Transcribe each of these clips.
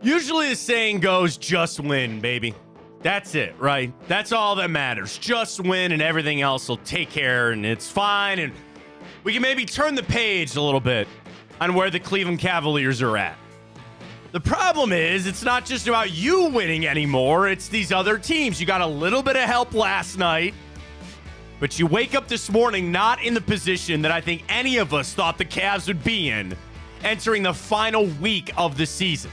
Usually the saying goes, just win, baby. That's it, right? That's all that matters. Just win and everything else will take care and it's fine. And we can maybe turn the page a little bit on where the Cleveland Cavaliers are at. The problem is it's not just about you winning anymore. It's these other teams. You got a little bit of help last night, but you wake up this morning not in the position that I think any of us thought the Cavs would be in entering the final week of the season.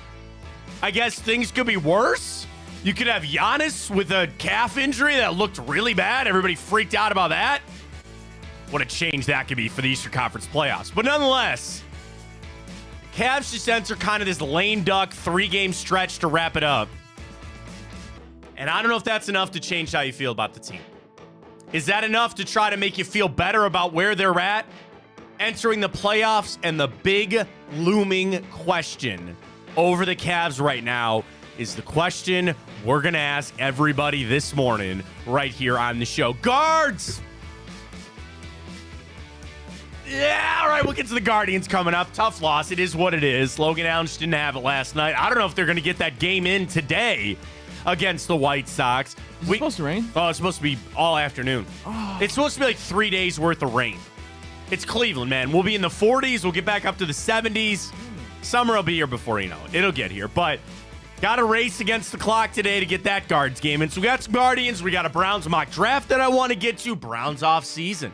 I guess things could be worse. You could have Giannis with a calf injury that looked really bad. Everybody freaked out about that. What a change that could be for the Eastern Conference playoffs. But nonetheless, Cavs just enter kind of this lame duck 3-game stretch to wrap it up. And I don't know if that's enough to change how you feel about the team. Is that enough to try to make you feel better about where they're at entering the playoffs? And the big looming question over the Cavs right now is the question we're going to ask everybody this morning right here on the show. Guards! Yeah, all right, we'll get to the Guardians coming up. Tough loss. It is what it is. Logan Allen just didn't have it last night. I don't know if they're going to get that game in today against the White Sox. Is it supposed to rain? Oh, it's supposed to be all afternoon. Oh. It's supposed to be like 3 days worth of rain. It's Cleveland, man. We'll be in the 40s. We'll get back up to the 70s. Summer will be here before you know it. It'll get here. But got a race against the clock today to get that Guards game in. So we got some Guardians. We got a Browns mock draft that I want to get to. Browns off season.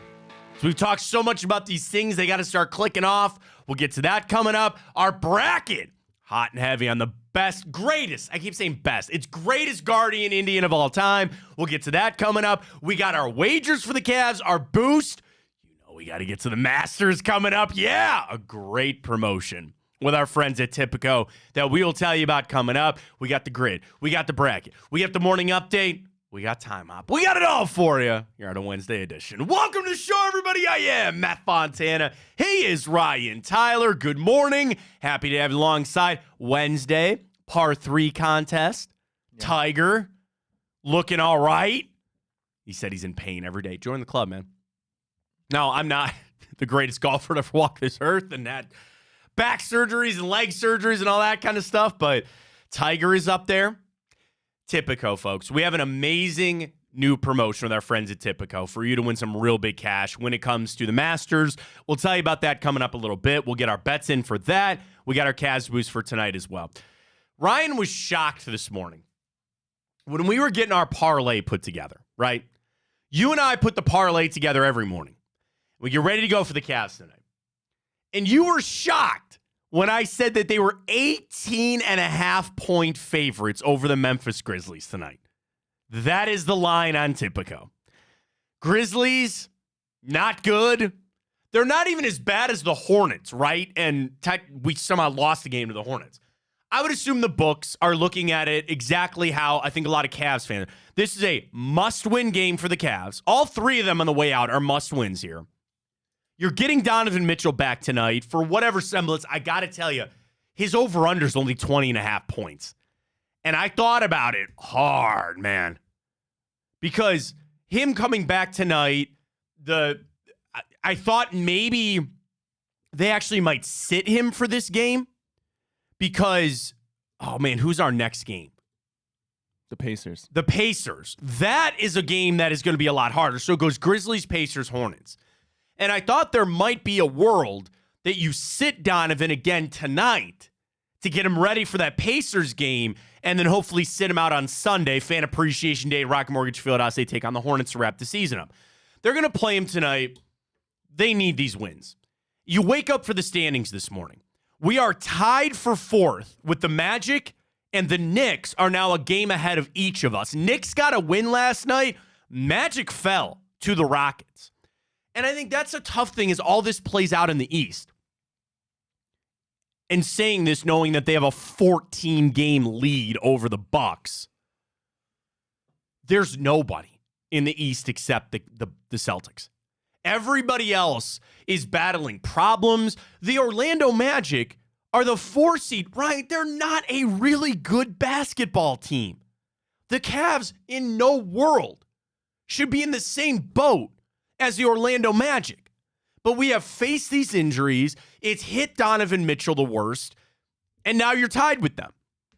So we've talked so much about these things. They got to start clicking off. We'll get to that coming up. Our bracket, hot and heavy on the best, greatest. I keep saying best. It's greatest Guardian Indian of all time. We'll get to that coming up. We got our wagers for the Cavs, our boost. You know we got to get to the Masters coming up. Yeah, a great promotion with our friends at Tipico that we will tell you about coming up. We got the grid. We got the bracket. We got the morning update. We got time up. We got it all for you here on a Wednesday edition. Welcome to the show, everybody. I am Matt Fontana. He is Ryan Tyler. Good morning. Happy to have you alongside. Wednesday, par 3 contest. Yeah. Tiger looking all right. He said he's in pain every day. Join the club, man. No, I'm not the greatest golfer to ever walk this earth and that back surgeries and leg surgeries and all that kind of stuff, but Tiger is up there. Tipico, folks. We have an amazing new promotion with our friends at Tipico for you to win some real big cash when it comes to the Masters. We'll tell you about that coming up a little bit. We'll get our bets in for that. We got our Cavs boost for tonight as well. Ryan was shocked this morning when we were getting our parlay put together, right? You and I put the parlay together every morning. We get ready to go for the Cavs tonight. And you were shocked when I said that they were 18.5-point favorites over the Memphis Grizzlies tonight. That is the line on Tipico. Grizzlies, not good. They're not even as bad as the Hornets, right? And we somehow lost the game to the Hornets. I would assume the books are looking at it exactly how I think a lot of Cavs fans. This is a must-win game for the Cavs. All 3 of them on the way out are must-wins here. You're getting Donovan Mitchell back tonight for whatever semblance. I got to tell you, his over-under is only 20.5 points. And I thought about it hard, man. Because him coming back tonight, I thought maybe they actually might sit him for this game. Because, oh man, who's our next game? The Pacers. The Pacers. That is a game that is going to be a lot harder. So it goes Grizzlies, Pacers, Hornets. And I thought there might be a world that you sit Donovan again tonight to get him ready for that Pacers game and then hopefully sit him out on Sunday, Fan Appreciation Day, Rocket Mortgage Fieldhouse. They take on the Hornets to wrap the season up. They're going to play him tonight. They need these wins. You wake up for the standings this morning. We are tied for 4th with the Magic, and the Knicks are now a game ahead of each of us. Knicks got a win last night. Magic fell to the Rockets. And I think that's a tough thing as all this plays out in the East. And saying this knowing that they have a 14-game lead over the Bucks. There's nobody in the East except the Celtics. Everybody else is battling problems. The Orlando Magic are the 4 seed, right? They're not a really good basketball team. The Cavs in no world should be in the same boat as the Orlando Magic. But we have faced these injuries. It's hit Donovan Mitchell the worst. And now you're tied with them.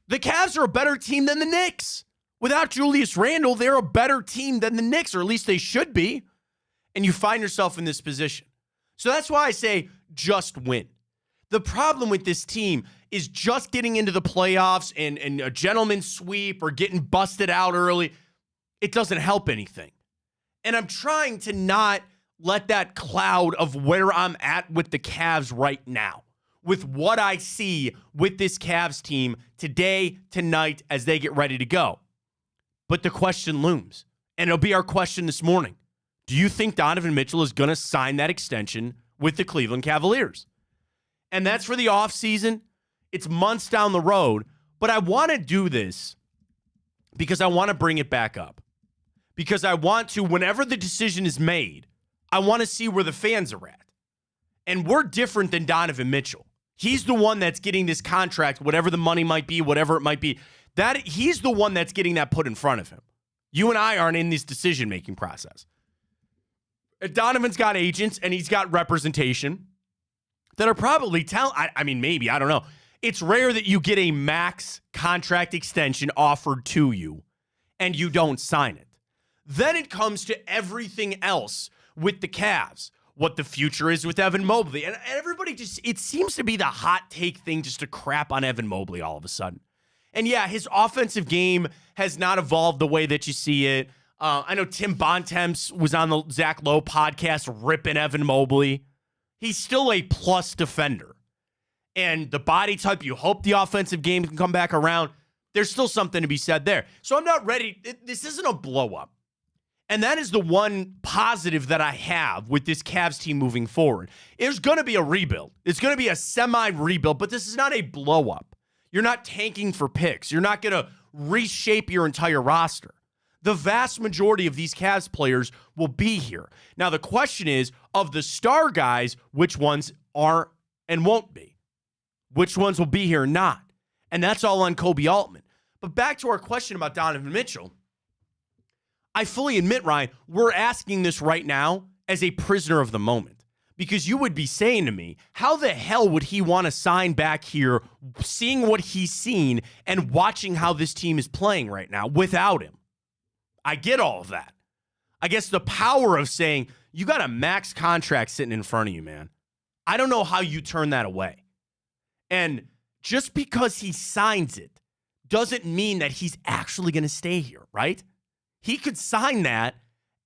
The Cavs are a better team than the Knicks. Without Julius Randle, they're a better team than the Knicks, or at least they should be. And you find yourself in this position. So that's why I say just win. The problem with this team is just getting into the playoffs and a gentleman's sweep or getting busted out early. It doesn't help anything. And I'm trying to not let that cloud of where I'm at with the Cavs right now, with what I see with this Cavs team today, tonight, as they get ready to go. But the question looms, and it'll be our question this morning. Do you think Donovan Mitchell is going to sign that extension with the Cleveland Cavaliers? And that's for the offseason. It's months down the road, but I want to do this because I want to bring it back up. Because I want to, whenever the decision is made, I want to see where the fans are at. And we're different than Donovan Mitchell. He's the one that's getting this contract, whatever the money might be, whatever it might be. He's the one that's getting that put in front of him. You and I aren't in this decision-making process. Donovan's got agents and he's got representation that are probably maybe, I don't know. It's rare that you get a max contract extension offered to you and you don't sign it. Then it comes to everything else with the Cavs, what the future is with Evan Mobley. And everybody it seems to be the hot take thing just to crap on Evan Mobley all of a sudden. And yeah, his offensive game has not evolved the way that you see it. I know Tim Bontemps was on the Zach Lowe podcast ripping Evan Mobley. He's still a plus defender. And the body type, you hope the offensive game can come back around. There's still something to be said there. So I'm not ready. This isn't a blow-up. And that is the one positive that I have with this Cavs team moving forward. There's going to be a rebuild. It's going to be a semi-rebuild, but this is not a blow-up. You're not tanking for picks. You're not going to reshape your entire roster. The vast majority of these Cavs players will be here. Now, the question is, of the star guys, which ones are and won't be? Which ones will be here or not? And that's all on Kobe Altman. But back to our question about Donovan Mitchell. I fully admit, Ryan, we're asking this right now as a prisoner of the moment. Because you would be saying to me, how the hell would he want to sign back here, seeing what he's seen and watching how this team is playing right now without him? I get all of that. I guess the power of saying, you got a max contract sitting in front of you, man. I don't know how you turn that away. And just because he signs it doesn't mean that he's actually going to stay here, right? He could sign that,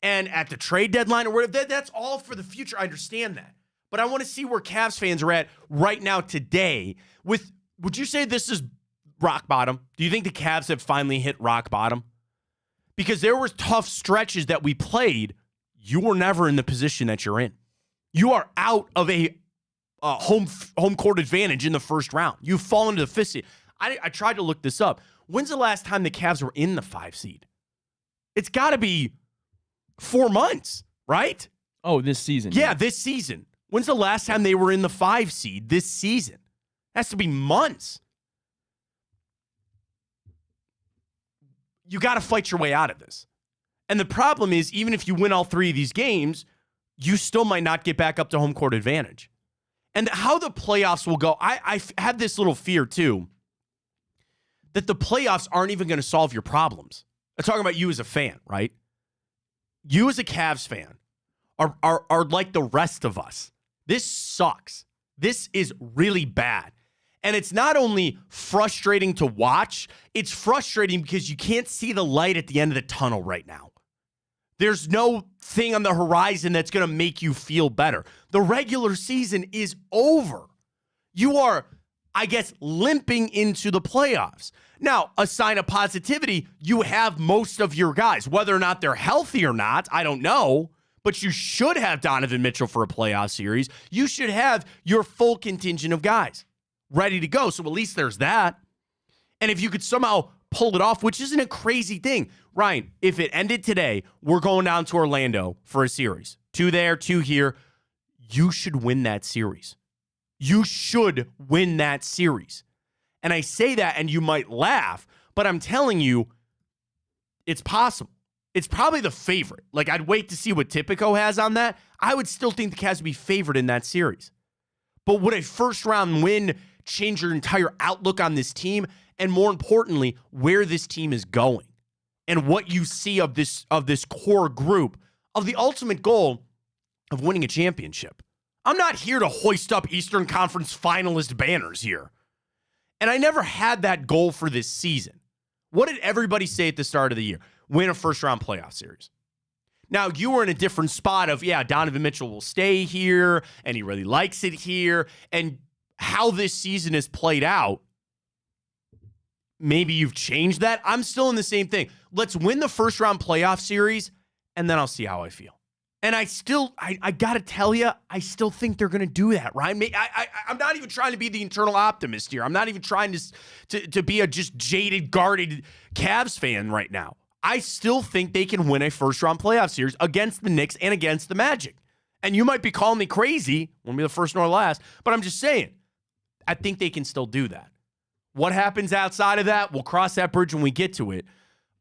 and at the trade deadline or whatever, that's all for the future. I understand that. But I want to see where Cavs fans are at right now today. Would you say this is rock bottom? Do you think the Cavs have finally hit rock bottom? Because there were tough stretches that we played. You were never in the position that you're in. You are out of a home court advantage in the first round. You've fallen to the fifth seed. I tried to look this up. When's the last time the Cavs were in the 5 seed? It's got to be 4 months, right? Oh, this season. Yeah, this season. When's the last time they were in the 5 seed this season? It has to be months. You got to fight your way out of this. And the problem is, even if you win all 3 of these games, you still might not get back up to home court advantage. And how the playoffs will go, I have this little fear too, that the playoffs aren't even going to solve your problems. I'm talking about you as a fan, right? You as a Cavs fan are like the rest of us. This sucks. This is really bad. And it's not only frustrating to watch, it's frustrating because you can't see the light at the end of the tunnel right now. There's no thing on the horizon that's going to make you feel better. The regular season is over. You are, I guess, limping into the playoffs. Now, a sign of positivity, you have most of your guys. Whether or not they're healthy or not, I don't know. But you should have Donovan Mitchell for a playoff series. You should have your full contingent of guys ready to go. So at least there's that. And if you could somehow pull it off, which isn't a crazy thing. Ryan, if it ended today, we're going down to Orlando for a series. 2 there, 2 here. You should win that series. You should win that series. And I say that, and you might laugh, but I'm telling you, it's possible. It's probably the favorite. Like, I'd wait to see what Tipico has on that. I would still think the Cavs would be favored in that series. But would a first-round win change your entire outlook on this team? and more importantly, where this team is going and what you see of this core group of the ultimate goal of winning a championship. I'm not here to hoist up Eastern Conference finalist banners here. And I never had that goal for this season. What did everybody say at the start of the year? Win a first-round playoff series. Now, you were in a different spot of, Donovan Mitchell will stay here, and he really likes it here. And how this season has played out, maybe you've changed that. I'm still in the same thing. Let's win the first-round playoff series, and then I'll see how I feel. And I got to tell you, I still think they're going to do that, Ryan. I'm not even trying to be the internal optimist here. I'm not even trying to be a just jaded, guarded Cavs fan right now. I still think they can win a first-round playoff series against the Knicks and against the Magic. And you might be calling me crazy, won't be the first nor last, but I'm just saying, I think they can still do that. What happens outside of that, we'll cross that bridge when we get to it.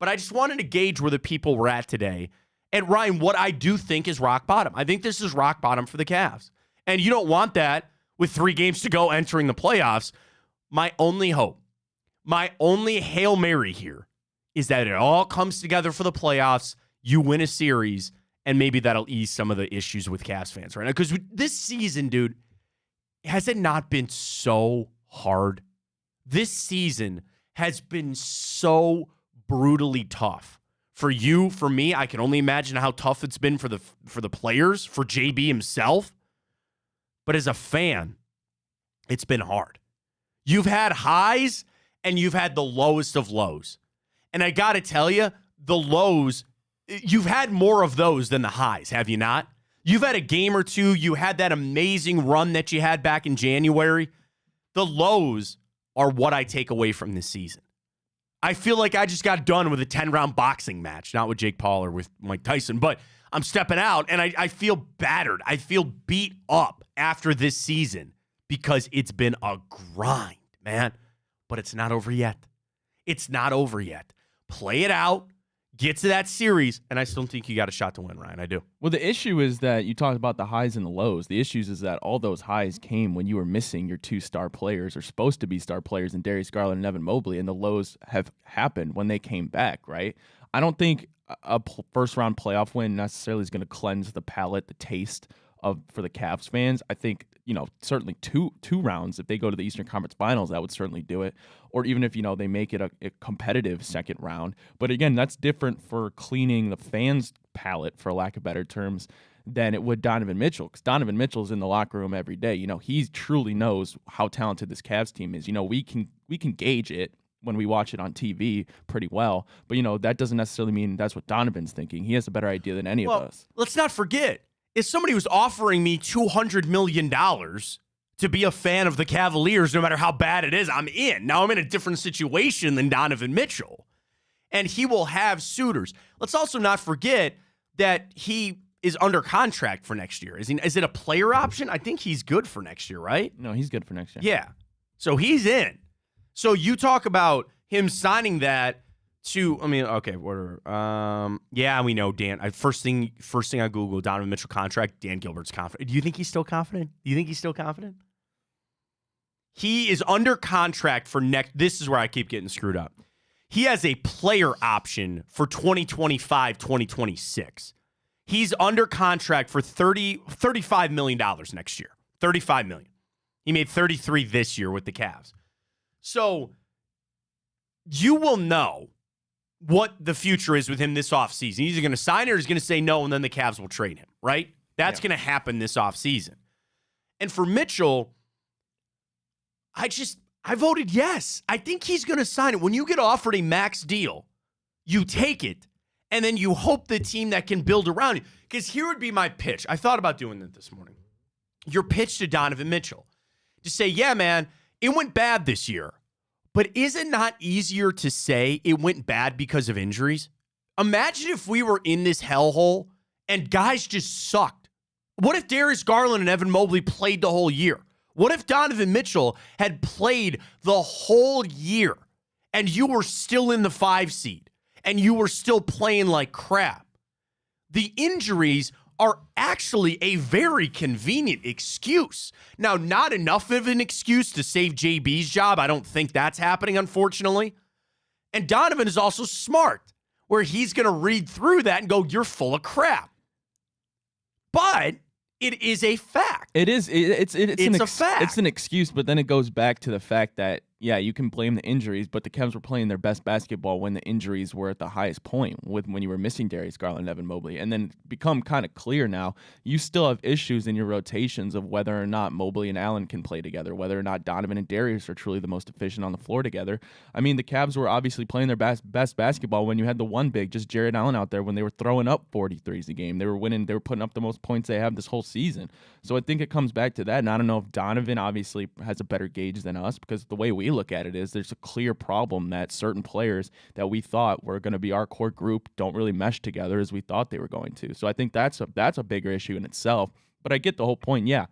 But I just wanted to gauge where the people were at today. And Ryan, what I do think is rock bottom. I think this is rock bottom for the Cavs. And you don't want that with 3 games to go entering the playoffs. My only hope, my only Hail Mary here is that it all comes together for the playoffs. You win a series, and maybe that'll ease some of the issues with Cavs fans right now. Because this season, dude, has it not been so hard? This season has been so brutally tough. For you, for me, I can only imagine how tough it's been for the players, for JB himself. But as a fan, it's been hard. You've had highs and you've had the lowest of lows. And I got to tell you, the lows, you've had more of those than the highs, have you not? You've had a game or two. You had that amazing run that you had back in January. The lows are what I take away from this season. I feel like I just got done with a 10-round boxing match, not with Jake Paul or with Mike Tyson, but I'm stepping out, and I feel battered. I feel beat up after this season because it's been a grind, man. But it's not over yet. It's not over yet. Play it out, get to that series, and I still think you got a shot to win, Ryan. I do. Well, the issue is that you talked about the highs and the lows. The issue is that all those highs came when you were missing your 2 star players, or supposed to be star players, in Darius Garland and Evan Mobley, and the lows have happened when they came back, right? I don't think a first-round playoff win necessarily is going to cleanse the palate, the taste for the Cavs fans. I think, certainly two rounds, if they go to the Eastern Conference Finals, that would certainly do it. Or even if, they make it a competitive second round. But again, that's different for cleaning the fans' palate, for lack of better terms, than it would Donovan Mitchell. Because Donovan Mitchell's in the locker room every day. He truly knows how talented this Cavs team is. We can gauge it when we watch it on TV pretty well. But, that doesn't necessarily mean that's what Donovan's thinking. He has a better idea than any of us. Let's not forget, if somebody was offering me $200 million to be a fan of the Cavaliers, no matter how bad it is, I'm in. Now I'm in a different situation than Donovan Mitchell, and he will have suitors. Let's also not forget that he is under contract for next year. Is it a player option? I think he's good for next year, right? No, he's good for next year. Yeah. So he's in. So you talk about him signing that whatever. Yeah, we know Dan. First thing I Googled, Donovan Mitchell contract, Dan Gilbert's confident. Do you think he's still confident? He is under contract for next. This is where I keep getting screwed up. He has a player option for 2025, 2026. He's under contract for $35 million next year. $35 million. He made 33 this year with the Cavs. So you will know what the future is with him this offseason. He's either going to sign it or he's going to say no, and then the Cavs will trade him, right? That's going to happen this offseason. And for Mitchell, I voted yes. I think he's going to sign it. When you get offered a max deal, you take it, and then you hope the team that can build around you. Because here would be my pitch. I thought about doing that this morning. Your pitch to Donovan Mitchell. To say, yeah, man, it went bad this year. But is it not easier to say it went bad because of injuries? Imagine if we were in this hellhole and guys just sucked. What if Darius Garland and Evan Mobley played the whole year? What if Donovan Mitchell had played the whole year and you were still in the 5 seed and you were still playing like crap? The injuries are actually a very convenient excuse. Now, not enough of an excuse to save JB's job. I don't think that's happening, unfortunately. And Donovan is also smart, where he's going to read through that and go, you're full of crap. But it is a fact. It is. It's a fact. It's an excuse, but then it goes back to the fact that, yeah, you can blame the injuries, but the Cavs were playing their best basketball when the injuries were at the highest point, when you were missing Darius Garland and Evan Mobley. And then become kind of clear now, you still have issues in your rotations of whether or not Mobley and Allen can play together, whether or not Donovan and Darius are truly the most efficient on the floor together. I mean, the Cavs were obviously playing their best basketball when you had the one big, just Jared Allen out there, when they were throwing up 43s a game. They were winning. They were putting up the most points they have this whole season. So I think it comes back to that. And I don't know if Donovan obviously has a better gauge than us, because the way we look at it is there's a clear problem that certain players that we thought were going to be our core group don't really mesh together as we thought they were going to. So I think that's a bigger issue in itself. But I get the whole point. Yeah,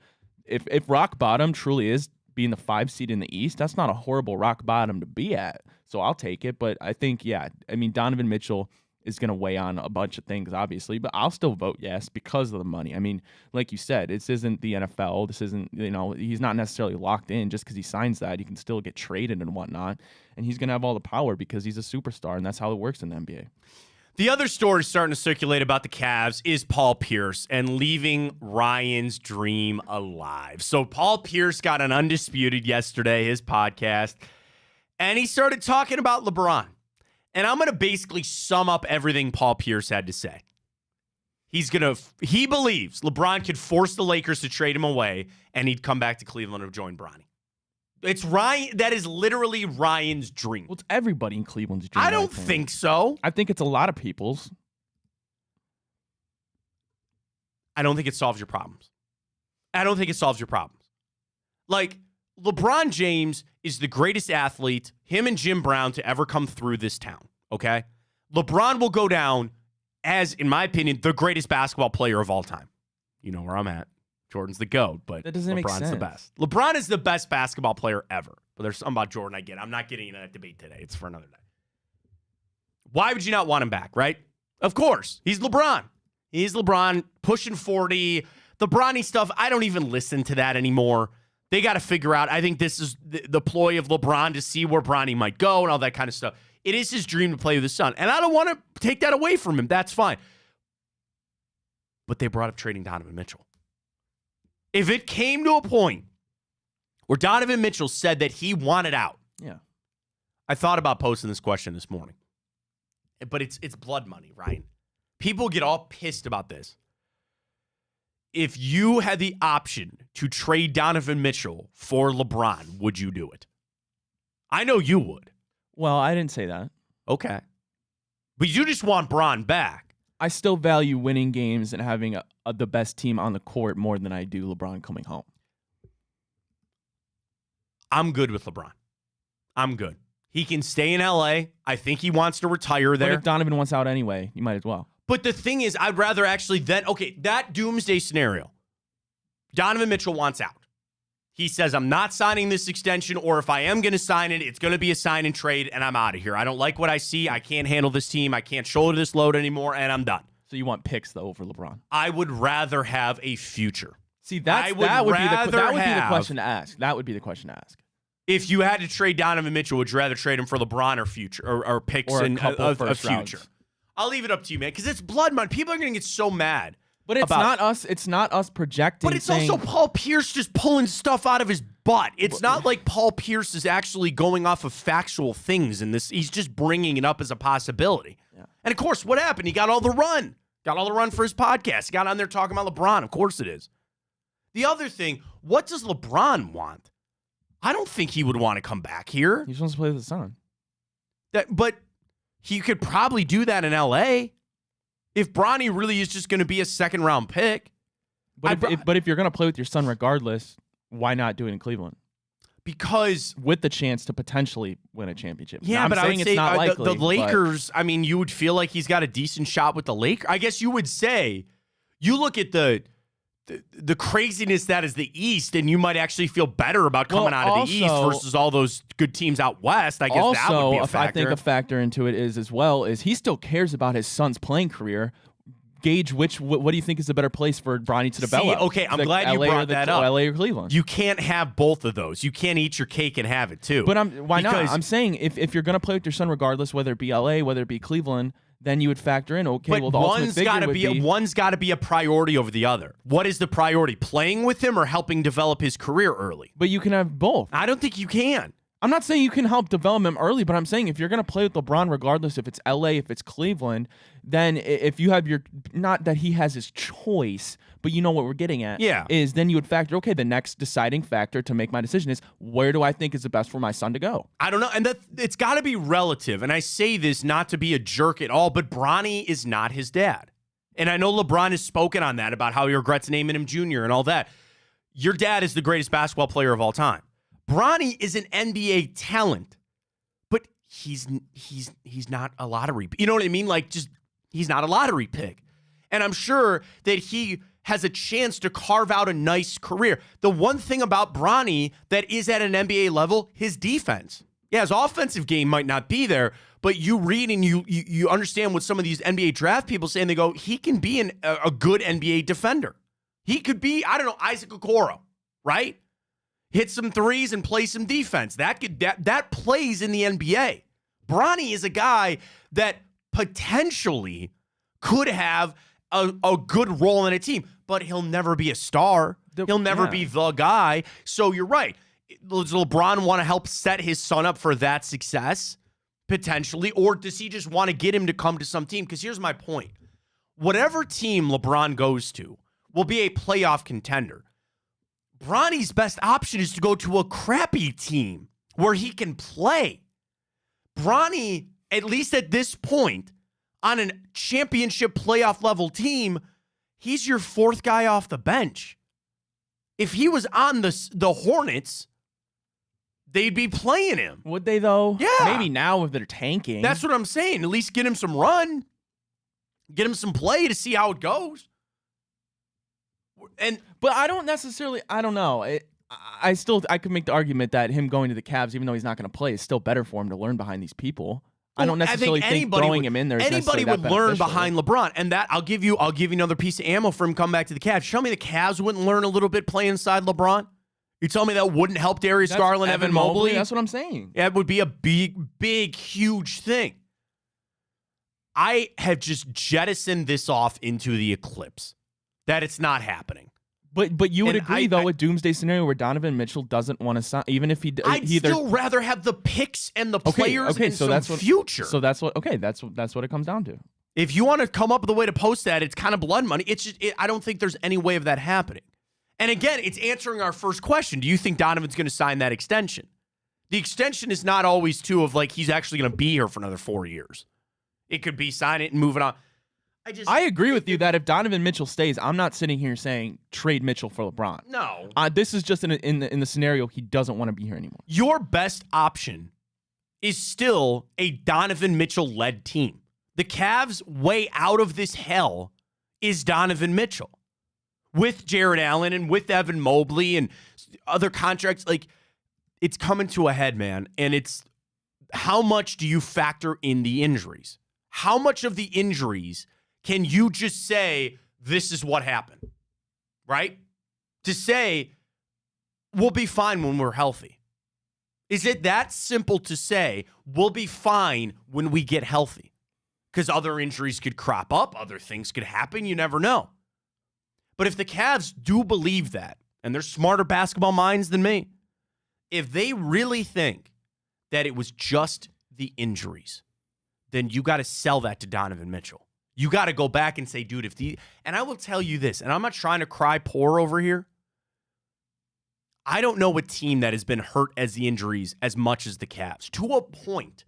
if rock bottom truly is being the 5 seed in the East, that's not a horrible rock bottom to be at. So I'll take it. But I think, yeah, I mean, Donovan Mitchell is going to weigh on a bunch of things, obviously, but I'll still vote yes because of the money. I mean, like you said, this isn't the NFL. This isn't, he's not necessarily locked in just because he signs that. He can still get traded and whatnot, and he's going to have all the power because he's a superstar, and that's how it works in the NBA. The other story starting to circulate about the Cavs is Paul Pierce and leaving Ryan's dream alive. So Paul Pierce got an Undisputed yesterday, his podcast, and he started talking about LeBron. And I'm going to basically sum up everything Paul Pierce had to say. He believes LeBron could force the Lakers to trade him away and he'd come back to Cleveland or join Bronny. It's Ryan. That is literally Ryan's dream. Well, it's everybody in Cleveland's dream. I don't think so. I think it's a lot of people's. I don't think it solves your problems. Like, LeBron James is the greatest athlete, him and Jim Brown, to ever come through this town, okay? LeBron will go down as, in my opinion, the greatest basketball player of all time. You know where I'm at. Jordan's the GOAT, but that doesn't make sense. The best. LeBron is the best basketball player ever. But there's something about Jordan I get. I'm not getting into that debate today. It's for another day. Why would you not want him back, right? Of course. He's LeBron. He's LeBron, pushing 40. The Bronny stuff, I don't even listen to that anymore. They got to figure out. I think this is the ploy of LeBron to see where Bronny might go and all that kind of stuff. It is his dream to play with his son. And I don't want to take that away from him. That's fine. But they brought up trading Donovan Mitchell. If it came to a point where Donovan Mitchell said that he wanted out, yeah, I thought about posting this question this morning. But it's blood money, Ryan. People get all pissed about this. If you had the option to trade Donovan Mitchell for LeBron, would you do it? I know you would. Well, I didn't say that. Okay. But you just want Bron back. I still value winning games and having the best team on the court more than I do LeBron coming home. I'm good with LeBron. I'm good. He can stay in L.A. I think he wants to retire there. But if Donovan wants out anyway, you might as well. But the thing is, I'd rather actually that doomsday scenario, Donovan Mitchell wants out. He says, I'm not signing this extension, or if I am going to sign it, it's going to be a sign and trade, and I'm out of here. I don't like what I see. I can't handle this team. I can't shoulder this load anymore, and I'm done. So you want picks, though, over LeBron? I would rather have a future. See, that would be the question to ask. That would be the question to ask. If you had to trade Donovan Mitchell, would you rather trade him for LeBron or future or picks or a future? I'll leave it up to you, man, because it's blood money. People are going to get so mad. But it's not us. It's not us projecting. But it's also Paul Pierce just pulling stuff out of his butt. It's not like Paul Pierce is actually going off of factual things in this. He's just bringing it up as a possibility. Yeah. And of course, what happened? He got all the run. Got all the run for his podcast. He got on there talking about LeBron. Of course it is. The other thing, what does LeBron want? I don't think he would want to come back here. He just wants to play with his son. But he could probably do that in L.A. if Bronny really is just going to be a second-round pick. But if you're going to play with your son regardless, why not do it in Cleveland? Because with the chance to potentially win a championship. Yeah, now, but I would say it's not likely, the Lakers, I mean, you would feel like he's got a decent shot with the Lakers. I guess you would say, you look at the craziness that is the East, and you might actually feel better about coming out of the East versus all those good teams out West. I guess that would be a factor. I think a factor into it is he still cares about his son's playing career, gauge what do you think is the better place for Bronny to develop? Okay, I'm glad you brought that up. LA or Cleveland. You can't have both of those. You can't eat your cake and have it too. But why not? I'm saying if you're going to play with your son, regardless whether it be LA, whether it be Cleveland, then you would factor in, okay, but well, the ultimate figure would be... One's got to be a priority over the other. What is the priority? Playing with him or helping develop his career early? But you can have both. I don't think you can. I'm not saying you can help develop him early, but I'm saying if you're going to play with LeBron, regardless if it's LA, if it's Cleveland, then if you have not that he has his choice, but you know what we're getting at, is then you would factor, okay, the next deciding factor to make my decision is where do I think is the best for my son to go? I don't know. And it's got to be relative. And I say this not to be a jerk at all, but Bronny is not his dad. And I know LeBron has spoken on that about how he regrets naming him Junior and all that. Your dad is the greatest basketball player of all time. Bronny is an NBA talent, but he's not a lottery. You know what I mean? Like, just he's not a lottery pick. And I'm sure that he has a chance to carve out a nice career. The one thing about Bronny that is at an NBA level, his defense. Yeah, his offensive game might not be there, but you read and you understand what some of these NBA draft people say, and they go, he can be a good NBA defender. He could be, I don't know, Isaac Okoro, right? Hit some threes and play some defense. That plays in the NBA. Bronny is a guy that potentially could have a good role in a team, but he'll never be a star. He'll never be the guy. So you're right. Does LeBron want to help set his son up for that success? Potentially. Or does he just want to get him to come to some team? Because here's my point. Whatever team LeBron goes to will be a playoff contender. Bronny's best option is to go to a crappy team where he can play. Bronny, at least at this point, on a championship playoff level team, he's your fourth guy off the bench. If he was on the Hornets, they'd be playing him. Would they, though? Yeah. Maybe now if they're tanking. That's what I'm saying. At least get him some run. Get him some play to see how it goes. But I don't know. I could make the argument that him going to the Cavs, even though he's not going to play, is still better for him to learn behind these people. I don't necessarily think throwing him in there is anybody would learn behind LeBron, and that I'll give you another piece of ammo for him coming back to the Cavs. Show me the Cavs wouldn't learn a little bit playing inside LeBron. You tell me that wouldn't help Darius Garland, Evan Mobley? That's what I'm saying. Yeah, it would be a big, huge thing. I have just jettisoned this off into the eclipse. That it's not happening. But you would agree, though, a doomsday scenario where Donovan Mitchell doesn't want to sign, even if I'd still rather have the picks and the players and some future. So that's what it comes down to. If you want to come up with a way to post that, it's kind of blood money. It's just, I don't think there's any way of that happening. And again, it's answering our first question. Do you think Donovan's going to sign that extension? The extension is not always of like he's actually going to be here for another 4 years. It could be sign it and move it on. I agree with you that if Donovan Mitchell stays, I'm not sitting here saying trade Mitchell for LeBron. No. This is just in the scenario he doesn't want to be here anymore. Your best option is still a Donovan Mitchell-led team. The Cavs' way out of this hell is Donovan Mitchell. With Jared Allen and with Evan Mobley and other contracts, like, it's coming to a head, man. And it's how much do you factor in the injuries? How much of the injuries can you just say, this is what happened, right? To say, we'll be fine when we're healthy. Is it that simple to say, we'll be fine when we get healthy? Because other injuries could crop up, other things could happen, you never know. But if the Cavs do believe that, and they're smarter basketball minds than me, if they really think that it was just the injuries, then you got to sell that to Donovan Mitchell. You got to go back and say, dude, and I will tell you this, and I'm not trying to cry poor over here. I don't know a team that has been hurt as the injuries as much as the Cavs, to a point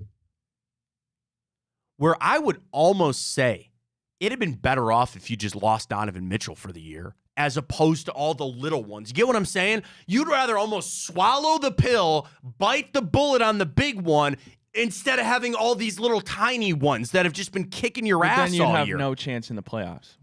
where I would almost say it'd have been better off if you just lost Donovan Mitchell for the year as opposed to all the little ones. You get what I'm saying? You'd rather almost swallow the pill, bite the bullet on the big one, instead of having all these little tiny ones that have just been kicking your ass all year. Then you have no chance in the playoffs.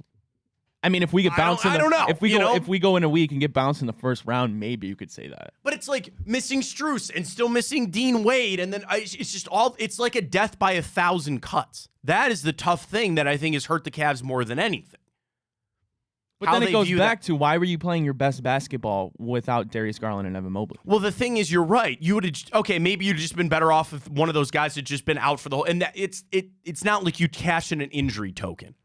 I mean, if we get bounced, I don't know. If we go in a week and get bounced in the first round, maybe you could say that. But it's like missing Strus and still missing Dean Wade, and then it's just it's like a death by 1,000 cuts. That is the tough thing that I think has hurt the Cavs more than anything. But then it goes back to why were you playing your best basketball without Darius Garland and Evan Mobley? Well, the thing is, you're right. You would have maybe you'd just been better off if one of those guys had just been out for the whole. And it's not like you cash in an injury token.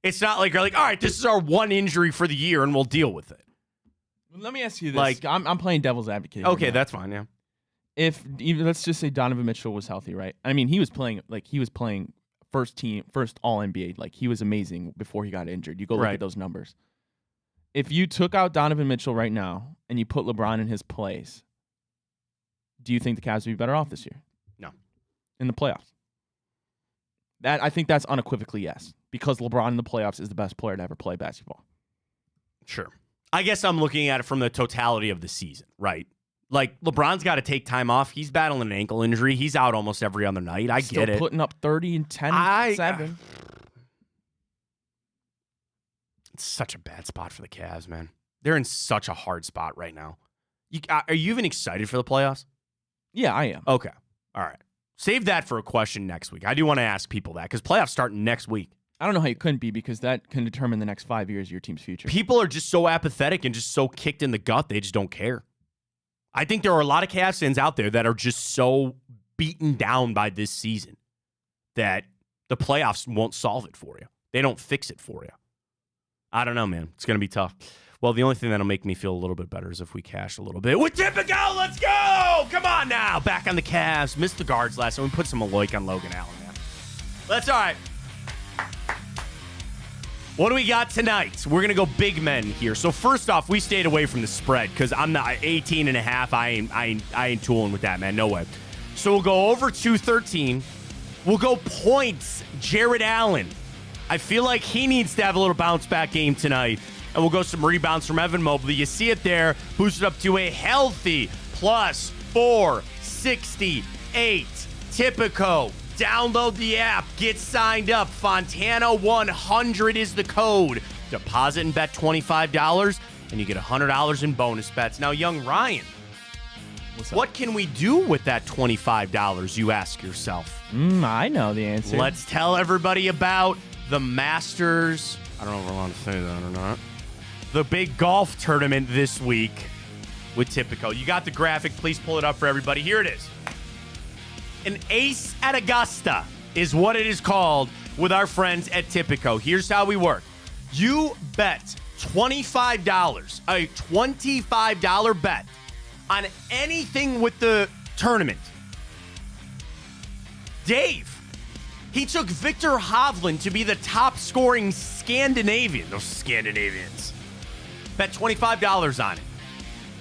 It's not like you're like, all right, this is our one injury for the year, and we'll deal with it. Let me ask you this: like, I'm playing devil's advocate. Okay, that's fine. Yeah. Let's just say Donovan Mitchell was healthy, right? I mean, he was playing first all NBA. Like, he was amazing before he got injured. You go look at those numbers. If you took out Donovan Mitchell right now and you put LeBron in his place, do you think the Cavs would be better off this year? No. In the playoffs? I think that's unequivocally yes, because LeBron in the playoffs is the best player to ever play basketball. Sure. I guess I'm looking at it from the totality of the season, right? Like, LeBron's got to take time off. He's battling an ankle injury. He's out almost every other night. I get it. Still putting up 30 and 10 and 7. It's such a bad spot for the Cavs, man. They're in such a hard spot right now. Are you even excited for the playoffs? Yeah, I am. Okay. All right. Save that for a question next week. I do want to ask people that because playoffs start next week. I don't know how you couldn't be, because that can determine the next 5 years of your team's future. People are just so apathetic and just so kicked in the gut, they just don't care. I think there are a lot of Cavs fans out there that are just so beaten down by this season that the playoffs won't solve it for you. They don't fix it for you. I don't know, man. It's going to be tough. Well, the only thing that'll make me feel a little bit better is if we cash a little bit with Typico. Let's go! Come on now. Back on the Cavs. Missed the guards last time. We put some Aloik on Logan Allen, man. That's all right. What do we got tonight? We're going to go big men here. So first off, we stayed away from the spread because I'm not 18 and a half. I ain't tooling with that, man. No way. So we'll go over 213. We'll go points. Jared Allen. I feel like he needs to have a little bounce back game tonight. And we'll go some rebounds from Evan Mobley. You see it there. Boosted up to a healthy plus 468. Typico. Download the app. Get signed up. Fontana 100 is the code. Deposit and bet $25, and you get $100 in bonus bets. Now, young Ryan, what can we do with that $25, you ask yourself? I know the answer. Let's tell everybody about the Masters. I don't know if we're allowed to say that or not. The big golf tournament this week with Typico. You got the graphic. Please pull it up for everybody. Here it is. An ace at Augusta is what it is called with our friends at Typico. Here's how we work. You bet $25, a $25 bet on anything with the tournament. Dave, he took Victor Hovland to be the top scoring Scandinavian. Those Scandinavians. Bet $25 on it.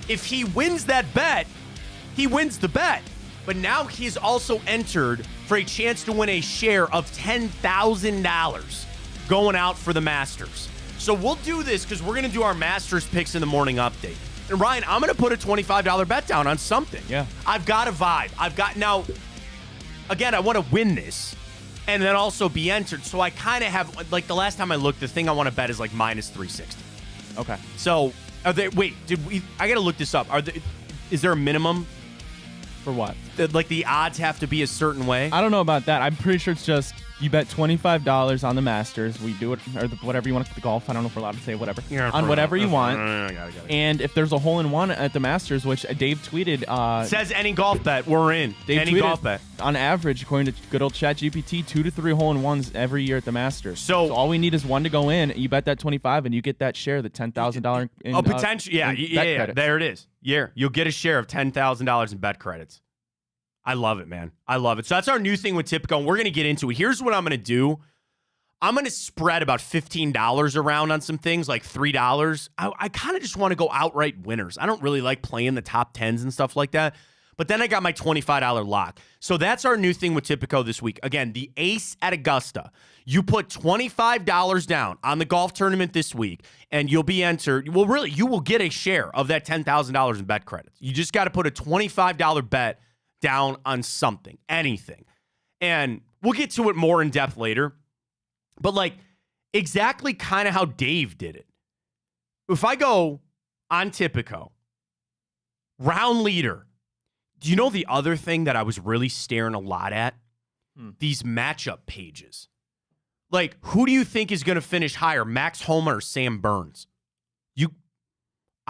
If he wins that bet, he wins the bet. But now he's also entered for a chance to win a share of $10,000 going out for the Masters. So we'll do this because we're going to do our Masters picks in the morning update. And Ryan, I'm going to put a $25 bet down on something. Yeah. I've got a vibe. Now, again, I want to win this and then also be entered. So I kind of have, like the last time I looked, the thing I want to bet is like minus 360. Okay. So, I got to look this up. Is there a minimum? For what? Like the odds have to be a certain way? I don't know about that. I'm pretty sure it's just you bet $25 on the Masters. We do it, or whatever you want, the golf. I don't know if we're allowed to say whatever. Yeah, on whatever you want. Got it. And if there's a hole-in-one at the Masters, which Dave tweeted. Says any golf bet, we're in. Dave any tweeted, golf bet. On average, according to good old ChatGPT, 2 to 3 hole-in-ones every year at the Masters. So all we need is one to go in. You bet that 25 and you get that share, the $10,000 in potential. Yeah. There it is. Yeah. You'll get a share of $10,000 in bet credits. I love it, man. I love it. So that's our new thing with Typico, and we're going to get into it. Here's what I'm going to do. I'm going to spread about $15 around on some things, like $3. I kind of just want to go outright winners. I don't really like playing the top 10s and stuff like that. But then I got my $25 lock. So that's our new thing with Typico this week. Again, the ace at Augusta. You put $25 down on the golf tournament this week, and you'll be entered. Well, really, you will get a share of that $10,000 in bet credits. You just got to put a $25 bet down on something, anything. And we'll get to it more in depth later. But like exactly kind of how Dave did it. If I go on Typico, round leader, do you know the other thing that I was really staring a lot at? These matchup pages. Like, who do you think is going to finish higher, Max Homa or Sam Burns?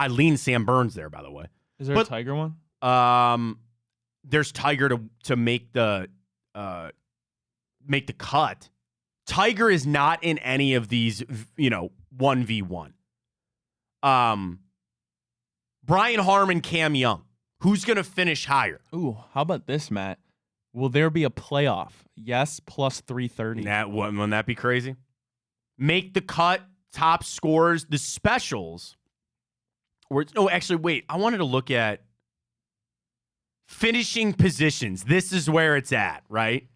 I lean Sam Burns there, by the way. Is there a Tiger one? There's Tiger to make the cut. Tiger is not in any of these, 1v1. Brian Harmon, Cam Young. Who's going to finish higher? Ooh, how about this, Matt? Will there be a playoff? Yes, plus 330. Wouldn't that be crazy? Make the cut, top scores, the specials. Wait. I wanted to look at finishing positions. This is where it's at, right?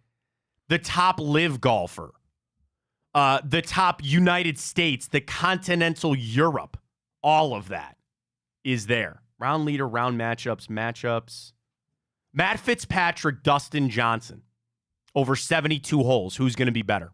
The top live golfer. The top United States, the continental Europe. All of that is there. Round leader, round matchups. Matt Fitzpatrick, Dustin Johnson. Over 72 holes. Who's going to be better?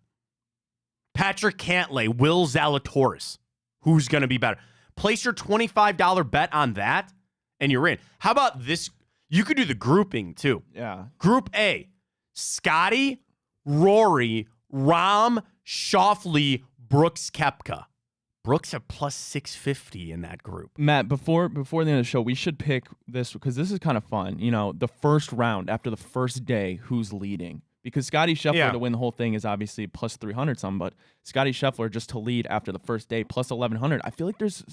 Patrick Cantlay, Will Zalatoris. Who's going to be better? Place your $25 bet on that, and you're in. How about this? You could do the grouping, too. Yeah. Group A, Scotty, Rory, Rahm, Schauffele, Brooks Koepka. Brooks at plus 650 in that group. Matt, before the end of the show, we should pick this because this is kind of fun. The first round after the first day, who's leading? Because Scotty Scheffler to win the whole thing is obviously plus 300 some, but Scotty Scheffler just to lead after the first day plus 1100. I feel like there's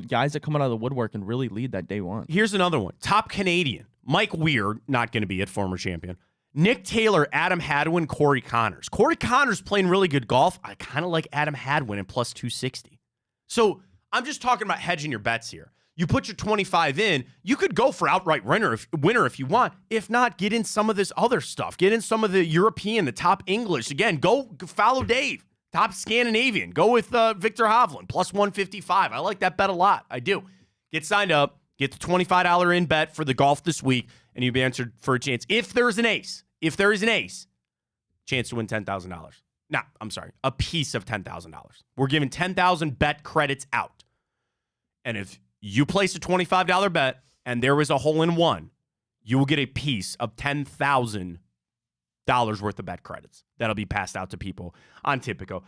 guys that come out of the woodwork and really lead that day one. Here's another one. Top Canadian. Mike Weir, not going to be it, former champion. Nick Taylor, Adam Hadwin, Corey Connors. Corey Connors playing really good golf. I kind of like Adam Hadwin at plus 260. So I'm just talking about hedging your bets here. You put your 25 in, you could go for outright winner if you want. If not, get in some of this other stuff. Get in some of the European, the top English. Again, go follow Dave. Top Scandinavian. Go with Victor Hovland, plus 155. I like that bet a lot. I do. Get signed up. Get the $25 in bet for the golf this week, and you'll be answered for a chance. If there is an ace, chance to win $10,000. No, I'm sorry, a piece of $10,000. We're giving 10,000 bet credits out. And if you place a $25 bet and there is a hole in one, you will get a piece of $10,000 worth of bet credits that'll be passed out to people on Tipico.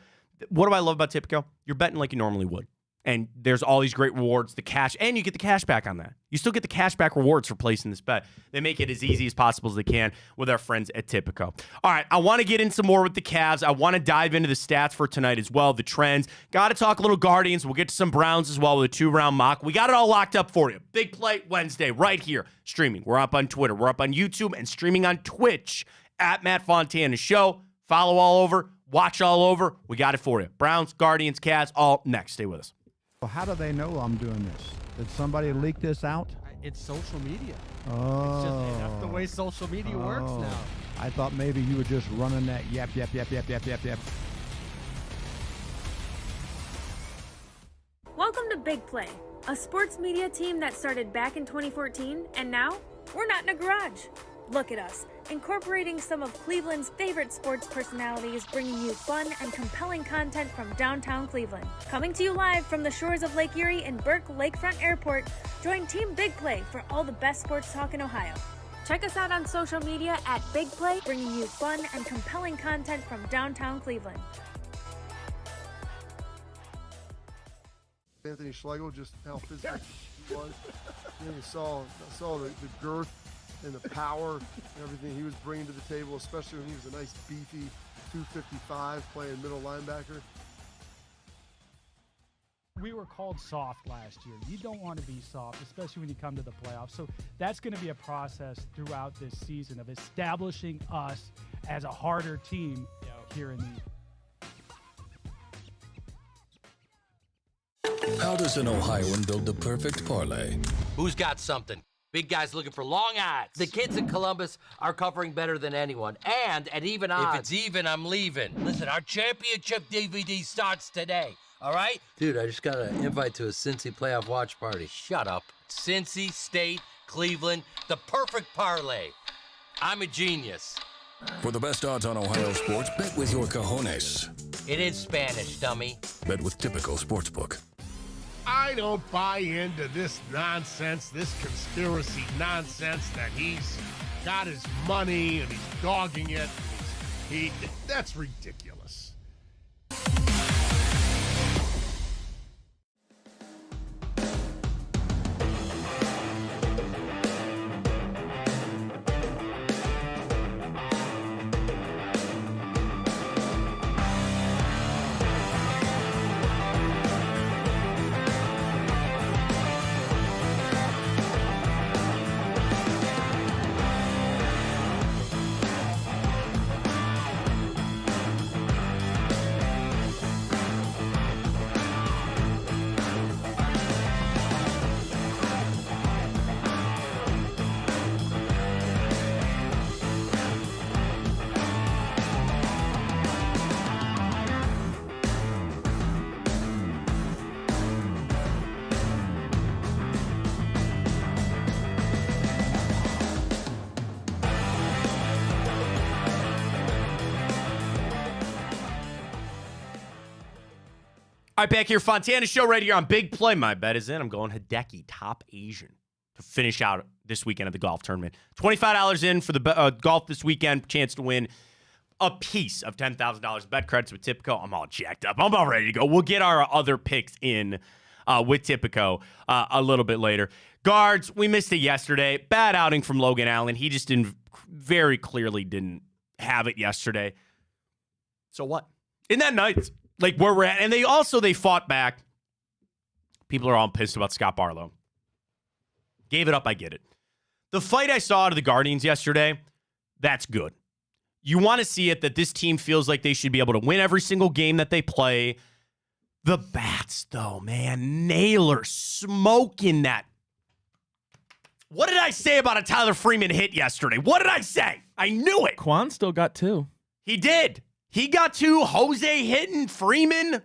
What do I love about Tipico? You're betting like you normally would. And there's all these great rewards, the cash, and you get the cash back on that. You still get the cash back rewards for placing this bet. They make it as easy as possible as they can with our friends at Tipico. All right, I want to get into more with the Cavs. I want to dive into the stats for tonight as well, the trends. Got to talk a little Guardians. We'll get to some Browns as well with a 2-round mock. We got it all locked up for you. Big Play Wednesday right here, streaming. We're up on Twitter. We're up on YouTube and streaming on Twitch at Matt Fontana Show. Follow all over. Watch all over. We got it for you. Browns, Guardians, Cavs, all next. Stay with us. Well, how do they know I'm doing this? Did somebody leak this out? It's social media. Oh. That's the way social media works now. I thought maybe you were just running that yep. Welcome to Big Play, a sports media team that started back in 2014, and now we're not in a garage. Look at us, incorporating some of Cleveland's favorite sports personalities, bringing you fun and compelling content from downtown Cleveland. Coming to you live from the shores of Lake Erie and Burke Lakefront Airport, join Team Big Play for all the best sports talk in Ohio. Check us out on social media at Big Play, bringing you fun and compelling content from downtown Cleveland. Anthony Schlegel, just how physical he was. You saw the girth and the power and everything he was bringing to the table, especially when he was a nice beefy 255 playing middle linebacker. We were called soft last year. You don't want to be soft, especially when you come to the playoffs. So that's going to be a process throughout this season of establishing us as a harder team here in the How does an Ohioan build the perfect parlay? Who's got something? Big guys looking for long odds. The kids in Columbus are covering better than anyone, and at even odds. If it's even, I'm leaving. Listen, our championship DVD starts today, all right? Dude, I just got an invite to a Cincy playoff watch party. Shut up. Cincy, State, Cleveland, the perfect parlay. I'm a genius. For the best odds on Ohio sports, bet with your cojones. It is Spanish, dummy. Bet with Typical Sportsbook. I don't buy into this nonsense, this conspiracy nonsense that he's got his money and he's dogging it. That's ridiculous. All right, back here, Fontana Show right here on Big Play. My bet is in. I'm going Hideki, top Asian, to finish out this weekend at the golf tournament. $25 in for the golf this weekend. Chance to win a piece of $10,000 bet credits with Tipico. I'm all jacked up. I'm all ready to go. We'll get our other picks in with Tipico a little bit later. Guards, we missed it yesterday. Bad outing from Logan Allen. He just very clearly didn't have it yesterday. So what? Isn't that nice? Like where we're at. And they fought back. People are all pissed about Scott Barlow. Gave it up. I get it. The fight I saw out of the Guardians yesterday, that's good. You want to see it that this team feels like they should be able to win every single game that they play. The bats, though, man. Naylor smoking that. What did I say about a Tyler Freeman hit yesterday? What did I say? I knew it. Quan still got 2. He did. He got 2. Jose hitting Freeman.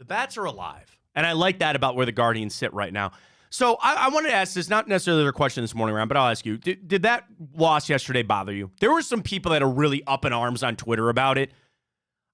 The bats are alive. And I like that about where the Guardians sit right now. So I wanted to ask this, not necessarily a question this morning, Ryan, but I'll ask you. Did that loss yesterday bother you? There were some people that are really up in arms on Twitter about it.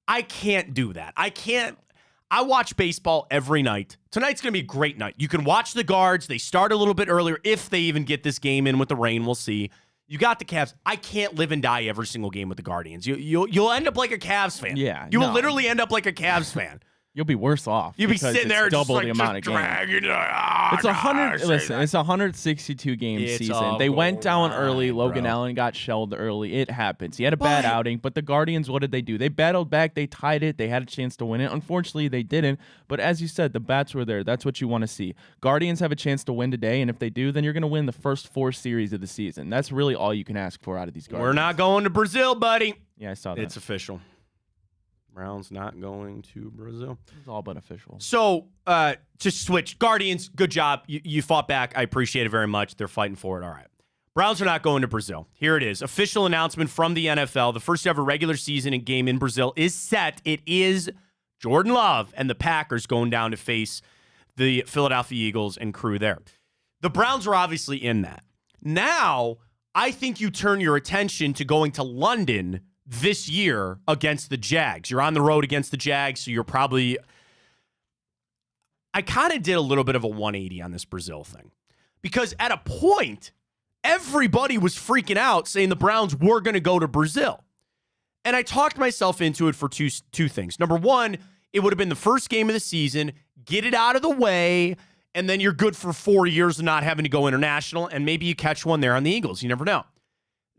I can't do that. I watch baseball every night. Tonight's going to be a great night. You can watch the Guards. They start a little bit earlier if they even get this game in with the rain. We'll see. You got the Cavs. I can't live and die every single game with the Guardians. You'll end up like a Cavs fan. Yeah. You will literally end up like a Cavs fan. You'll be worse off. You'll be sitting there double just the amount of dragging. games. It's 100. Listen, it's a 162 game season. They went down early. Logan Allen got shelled early. It happens. He had a bad outing, but the Guardians, what did they do? They battled back. They tied it. They had a chance to win it. Unfortunately, they didn't. But as you said, the bats were there. That's what you want to see. Guardians have a chance to win today, and if they do, then you're going to win the first 4 series of the season. That's really all you can ask for out of these Guardians. We're not going to Brazil, buddy. Yeah, I saw that. It's official. Browns not going to Brazil. It's all but official. So, to switch, Guardians, good job. You fought back. I appreciate it very much. They're fighting for it. All right. Browns are not going to Brazil. Here it is. Official announcement from the NFL. The first ever regular season and game in Brazil is set. It is Jordan Love and the Packers going down to face the Philadelphia Eagles and crew there. The Browns are obviously in that. Now, I think you turn your attention to going to London this year against the Jags. You're on the road against the Jags, so you're probably... I kind of did a little bit of a 180 on this Brazil thing. Because at a point, everybody was freaking out saying the Browns were going to go to Brazil. And I talked myself into it for two things. Number one, it would have been the first game of the season, get it out of the way, and then you're good for 4 years of not having to go international, and maybe you catch one there on the Eagles. You never know.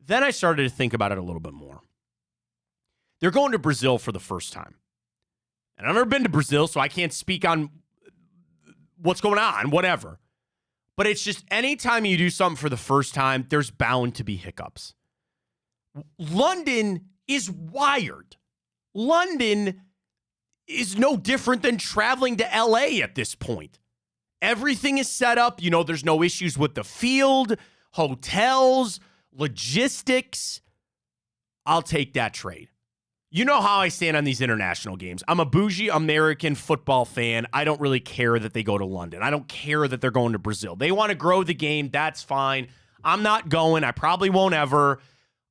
Then I started to think about it a little bit more. They're going to Brazil for the first time. And I've never been to Brazil, so I can't speak on what's going on, whatever. But it's just anytime you do something for the first time, there's bound to be hiccups. London is wired. London is no different than traveling to LA at this point. Everything is set up. You know, there's no issues with the field, hotels, logistics. I'll take that trade. You know how I stand on these international games. I'm a bougie American football fan. I don't really care that they go to London. I don't care that they're going to Brazil. They want to grow the game. That's fine. I'm not going. I probably won't ever.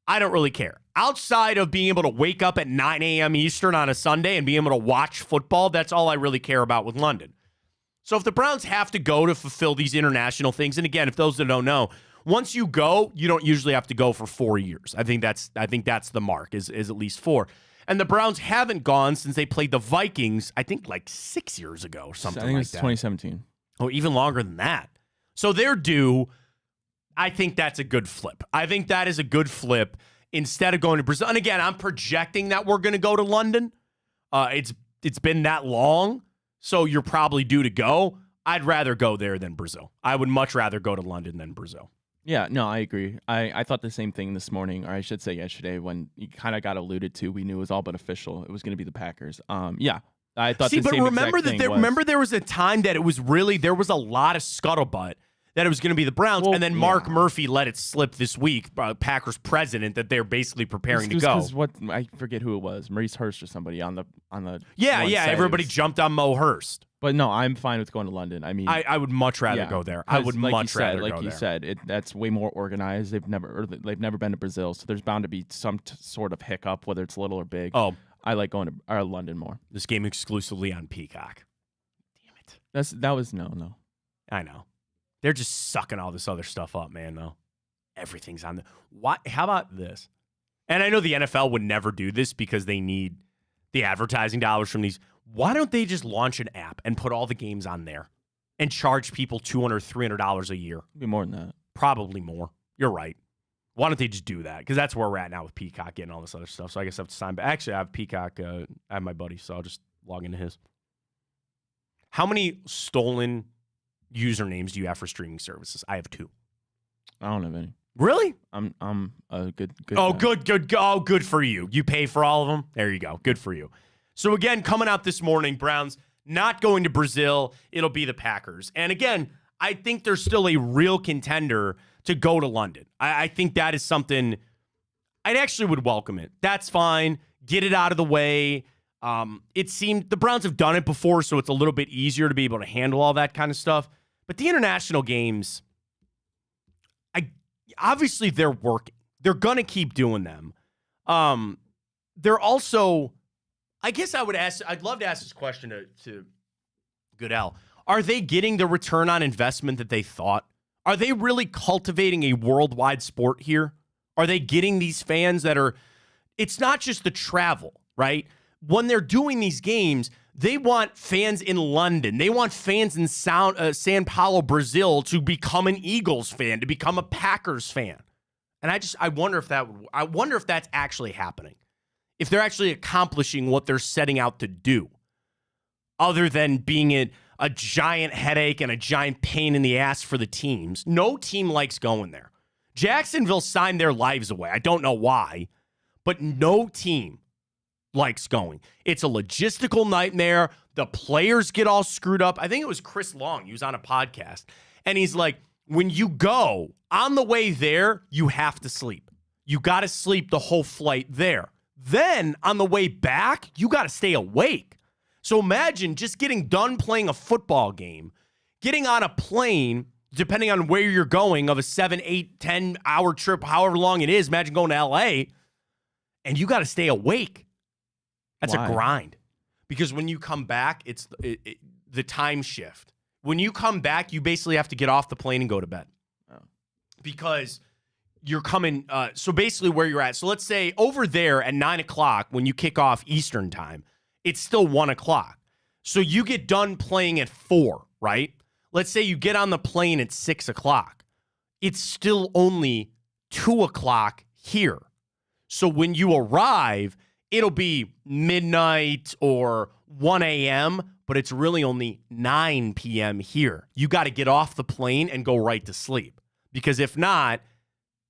I don't really care. Outside of being able to wake up at 9 a.m. Eastern on a Sunday and being able to watch football, that's all I really care about with London. So if the Browns have to go to fulfill these international things, and again, if those that don't know, once you go, you don't usually have to go for 4 years. I think that's the mark, is at least 4. And the Browns haven't gone since they played the Vikings, I think like 6 years ago or something like that. I think it's 2017. Or even longer than that. So they're due. I think that's a good flip. I think that is a good flip instead of going to Brazil. And again, I'm projecting that we're going to go to London. It's been that long, so you're probably due to go. I'd rather go there than Brazil. I would much rather go to London than Brazil. Yeah, no, I agree. I thought the same thing this morning, or I should say yesterday, when you kind of got alluded to. We knew it was all but official. It was going to be the Packers. Yeah, I thought the same exact thing. Remember there was a time that it was really, there was a lot of scuttlebutt that it was going to be the Browns, and then Mark Murphy let it slip this week, Packers president, that they're basically preparing to go. What, I forget who it was, Maurice Hurst or somebody on the everybody jumped on Mo Hurst. But no, I'm fine with going to London. I mean, I would much rather go there. I would much rather go there. Like you said, that's way more organized. They've never been to Brazil, so there's bound to be some sort of hiccup, whether it's little or big. Oh, I like going to London more. This game exclusively on Peacock. Damn it. That was no. I know. They're just sucking all this other stuff up, man, though. Everything's on the... What? How about this? And I know the NFL would never do this because they need the advertising dollars from these. Why don't they just launch an app and put all the games on there and charge people $200, $300 a year? It'd be more than that. Probably more. You're right. Why don't they just do that? Because that's where we're at now with Peacock getting all this other stuff. So I guess I have to sign back. Actually, I have Peacock. I have my buddy, so I'll just log into his. How many stolen usernames do you have for streaming services? I have 2. I don't have any. Really? I'm a good. Oh, guy. good. Oh, good for you. You pay for all of them? There you go. Good for you. So again, coming out this morning, Browns not going to Brazil. It'll be the Packers. And again, I think there's still a real contender to go to London. I think that is something I actually would welcome it. That's fine. Get it out of the way. It seemed the Browns have done it before, so it's a little bit easier to be able to handle all that kind of stuff. But the international games, obviously they're working. They're going to keep doing them. They're also, I guess I'd love to ask this question to Goodell. Are they getting the return on investment that they thought? Are they really cultivating a worldwide sport here? Are they getting these fans that are, it's not just the travel, right? When they're doing these games, they want fans in London. They want fans in Sao Paulo, Brazil to become an Eagles fan, to become a Packers fan. And I wonder if that's actually happening. If they're actually accomplishing what they're setting out to do, other than being a giant headache and a giant pain in the ass for the teams. No team likes going there. Jacksonville signed their lives away. I don't know why, but no team likes going. It's a logistical nightmare. The players get all screwed up. I think it was Chris Long. He was on a podcast, and he's like, when you go on the way there, you have to sleep. You got to sleep the whole flight there. Then on the way back, you got to stay awake. So imagine just getting done playing a football game, getting on a plane, depending on where you're going, of a 7, 8, 10-hour trip, however long it is. Imagine going to L.A., and you got to stay awake. That's Why? A grind. Because when you come back, it's the time shift. When you come back, you basically have to get off the plane and go to bed. Oh. Because you're coming, so basically where you're at. So let's say over there at 9 o'clock, when you kick off Eastern time, it's still 1 o'clock. So you get done playing at 4, right? Let's say you get on the plane at 6 o'clock. It's still only 2 o'clock here. So when you arrive, it'll be midnight or 1 a.m., but it's really only 9 p.m. here. You got to get off the plane and go right to sleep. Because if not,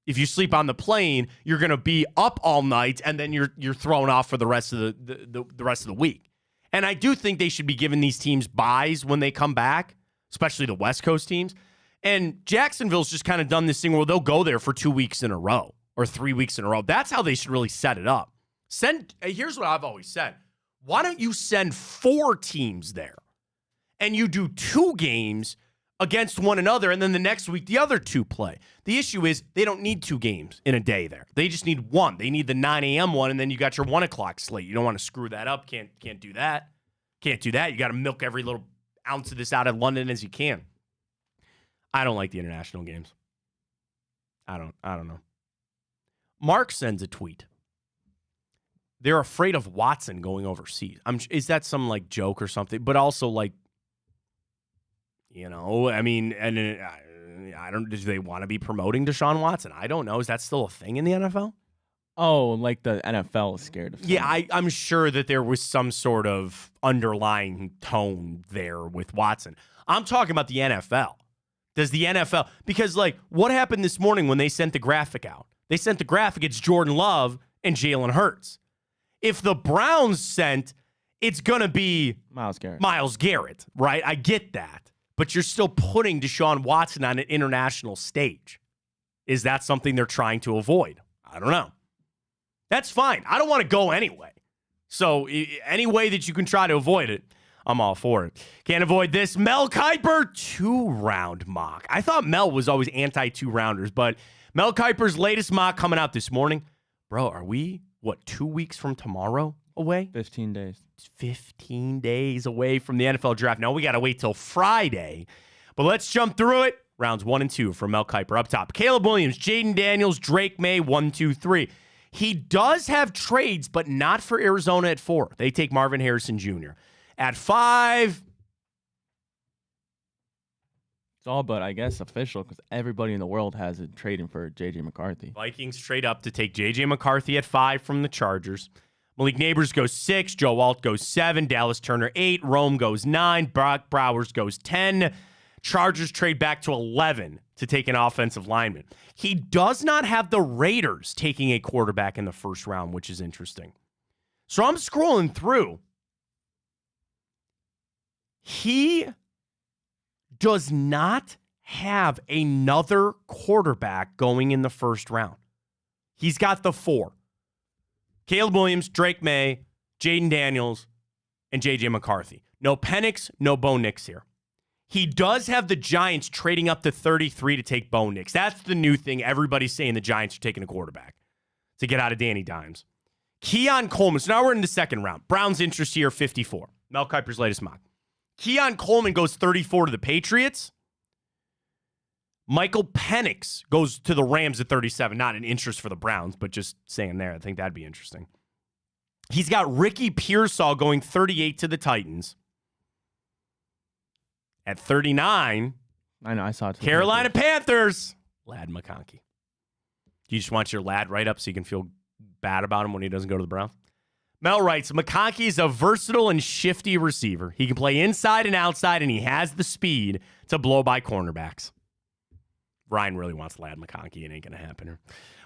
if you sleep on the plane, you're going to be up all night, and then you're thrown off for the rest of the rest of the week. And I do think they should be giving these teams buys when they come back, especially the West Coast teams. And Jacksonville's just kind of done this thing where they'll go there for 2 weeks in a row or 3 weeks in a row. That's how they should really set it up. Here's what I've always said. Why don't you send 4 teams there and you do 2 games against one another, and then the next week the other 2 play? The issue is they don't need 2 games in a day there. They just need 1. They need the 9 a.m. one, and then you got your 1 o'clock slate. You don't want to screw that up. Can't do that. Can't do that. You got to milk every little ounce of this out of London as you can. I don't like the international games. I don't know. Mark sends a tweet. They're afraid of Watson going overseas. Is that some like joke or something? But also like, I mean, and I don't. Do they want to be promoting Deshaun Watson? I don't know. Is that still a thing in the NFL? Oh, like the NFL is scared of. Yeah, I'm sure that there was some sort of underlying tone there with Watson. I'm talking about the NFL. Does the NFL, because like what happened this morning when they sent the graphic out? They sent the graphic. It's Jordan Love and Jalen Hurts. If the Browns sent, it's gonna be Myles Garrett, right? I get that. But you're still putting Deshaun Watson on an international stage. Is that something they're trying to avoid? I don't know. That's fine. I don't want to go anyway. So any way that you can try to avoid it, I'm all for it. Can't avoid this. Mel Kiper 2-round mock. I thought Mel was always anti-2-rounders, but Mel Kiper's latest mock coming out this morning. Bro, are we, 2 weeks from tomorrow? away? 15 days. It's 15 days away from the NFL draft. Now we got to wait till Friday. But let's jump through it. Rounds 1 and 2 from Mel Kiper up top. Caleb Williams, Jaden Daniels, Drake May, 1, 2, 3. He does have trades, but not for Arizona at 4. They take Marvin Harrison Jr. At 5. It's all but, I guess, official because everybody in the world has it trading for J.J. McCarthy. Vikings trade up to take J.J. McCarthy at 5 from the Chargers. Malik Neighbors goes 6. Joe Alt goes 7. Dallas Turner 8. Rome goes 9. Brock Bowers goes 10. Chargers trade back to 11 to take an offensive lineman. He does not have the Raiders taking a quarterback in the first round, which is interesting. So I'm scrolling through. He does not have another quarterback going in the first round. He's got the 4. Caleb Williams, Drake May, Jaden Daniels, and J.J. McCarthy. No Penix, no Bo Nix here. He does have the Giants trading up to 33 to take Bo Nix. That's the new thing. Everybody's saying the Giants are taking a quarterback to get out of Danny Dimes. Keon Coleman. So now we're in the second round. Browns interest here, 54. Mel Kiper's latest mock. Keon Coleman goes 34 to the Patriots. Michael Penix goes to the Rams at 37. Not an interest for the Browns, but just saying there. I think that'd be interesting. He's got Ricky Pearsall going 38 to the Titans. At 39, I know, I saw it. Carolina Panthers, Lad McConkey. You just want your lad right up so you can feel bad about him when he doesn't go to the Browns? Mel writes, McConkey is a versatile and shifty receiver. He can play inside and outside, and he has the speed to blow by cornerbacks. Ryan really wants Lad McConkey. It ain't going to happen here.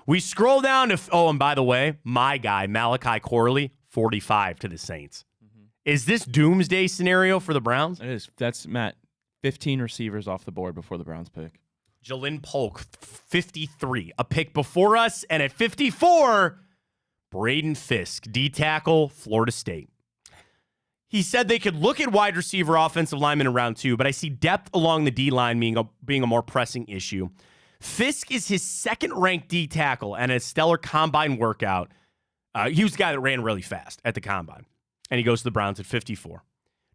We scroll down to, and by the way, my guy, Malachi Corley, 45 to the Saints. Mm-hmm. Is this doomsday scenario for the Browns? It is. That's, Matt, 15 receivers off the board before the Browns pick. Jalen Polk, 53. A pick before us. And at 54, Braden Fisk, D-tackle, Florida State. He said they could look at wide receiver offensive linemen in round 2, but I see depth along the D-line being a more pressing issue. Fisk is his second-ranked D-tackle and a stellar combine workout. He was the guy that ran really fast at the combine. And he goes to the Browns at 54.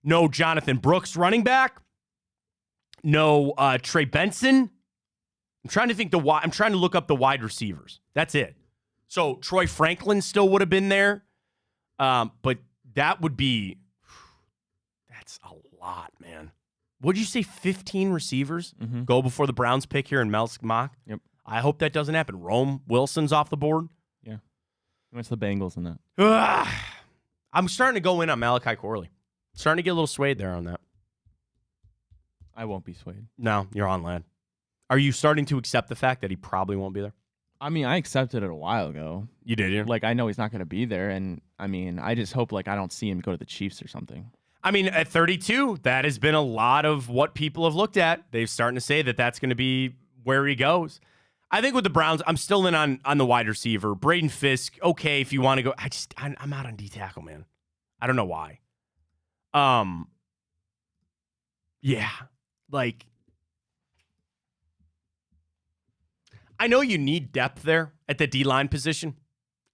No Jonathan Brooks running back. No Trey Benson. I'm trying to look up the wide receivers. That's it. So Troy Franklin still would have been there. But that would be, that's a lot, man. What'd you say, 15 receivers go before the Browns pick here in Mel's mock? Yep. I hope that doesn't happen. Rome Wilson's off the board. Yeah. He went to the Bengals in that. I'm starting to go in on Malachi Corley. Starting to get a little swayed there on that. I won't be swayed. No, you're on, lad. Are you starting to accept the fact that he probably won't be there? I mean, I accepted it a while ago. You did, yeah? Like, I know he's not going to be there, and, I mean, I just hope, like, I don't see him go to the Chiefs or something. I mean, at 32, that has been a lot of what people have looked at. They're starting to say that that's going to be where he goes. I think with the Browns, I'm still in on the wide receiver. Braden Fisk, okay, if you want to go. I'm out on D-tackle, man. I don't know why. Yeah. Like, I know you need depth there at the D-line position.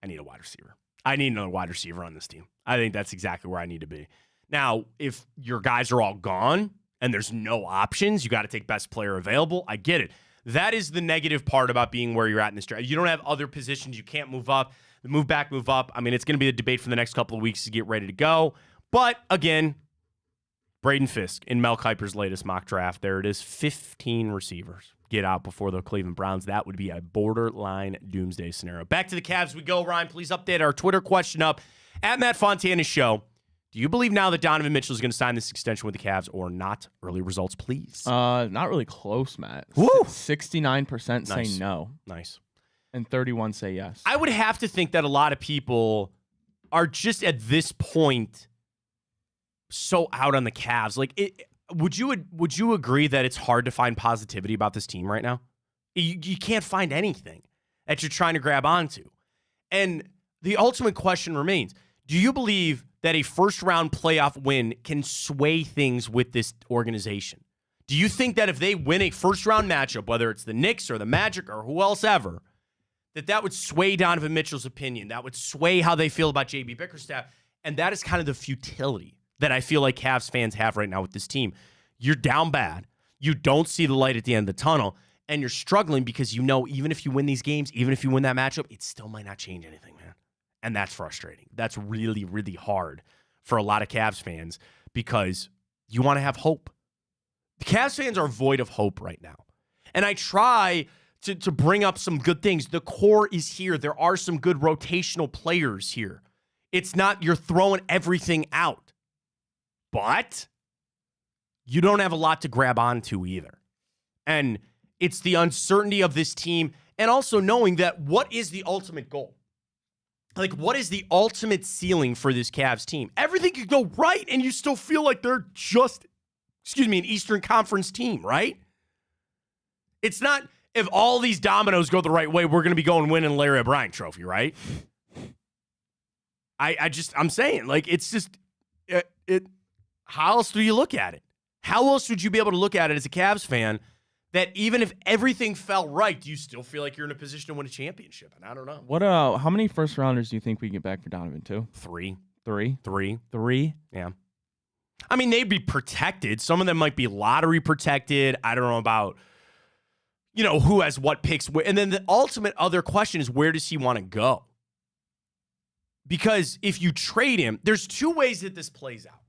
I need a wide receiver. I need another wide receiver on this team. I think that's exactly where I need to be. Now, if your guys are all gone and there's no options, you got to take best player available. I get it. That is the negative part about being where you're at in this draft. You don't have other positions. You can't move up, move back, move up. I mean, it's going to be a debate for the next couple of weeks to get ready to go. But, again, Braden Fisk in Mel Kiper's latest mock draft. There it is, 15 receivers. Get out before the Cleveland Browns. That would be a borderline doomsday scenario. Back to the Cavs we go. Ryan, please update our Twitter question up at Matt Fontana Show. Do you believe now that Donovan Mitchell is going to sign this extension with the Cavs or not? Early results, please. Not really close, Matt. Woo! 69% Nice. say no. Nice. And 31 say yes. I would have to think that a lot of people are just at this point so out on the Cavs. Like, would you agree that it's hard to find positivity about this team right now? You can't find anything that you're trying to grab onto. And the ultimate question remains, do you believe that a first-round playoff win can sway things with this organization? Do you think that if they win a first-round matchup, whether it's the Knicks or the Magic or who else ever, that would sway Donovan Mitchell's opinion, that would sway how they feel about J.B. Bickerstaff, And that is kind of the futility that I feel like Cavs fans have right now with this team. You're down bad. You don't see the light at the end of the tunnel, and you're struggling because you know even if you win these games, even if you win that matchup, it still might not change anything, man. And that's frustrating. That's really, really hard for a lot of Cavs fans because you want to have hope. The Cavs fans are void of hope right now. And I try to bring up some good things. The core is here. There are some good rotational players here. It's not you're throwing everything out. But you don't have a lot to grab onto either. And it's the uncertainty of this team and also knowing that what is the ultimate goal? Like, what is the ultimate ceiling for this Cavs team? Everything could go right and you still feel like they're just, an Eastern Conference team, right? It's not if all these dominoes go the right way, we're going to be going winning Larry O'Brien trophy, right? I'm saying, like, it's just, how else do you look at it? How else would you be able to look at it as a Cavs fan that even if everything fell right, do you still feel like you're in a position to win a championship? And I don't know. What? How many first rounders do you think we get back for Donovan too? Three. Yeah. I mean, they'd be protected. Some of them might be lottery protected. I don't know about, who has what picks. And then the ultimate other question is, where does he want to go? Because if you trade him, there's two ways that this plays out.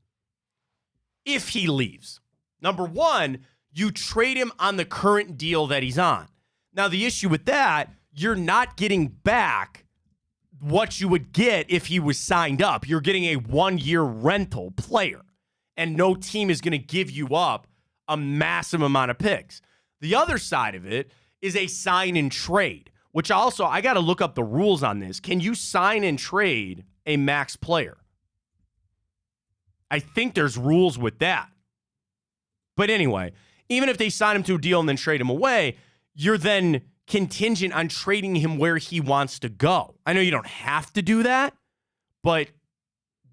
If he leaves. Number one, you trade him on the current deal that he's on. Now, the issue with that, you're not getting back what you would get if he was signed up. You're getting a 1-year rental player, and no team is going to give you up a massive amount of picks. The other side of it is a sign and trade, which also, I got to look up the rules on this. Can you sign and trade a max player? I think there's rules with that. But anyway, even if they sign him to a deal and then trade him away, you're then contingent on trading him where he wants to go. I know you don't have to do that, but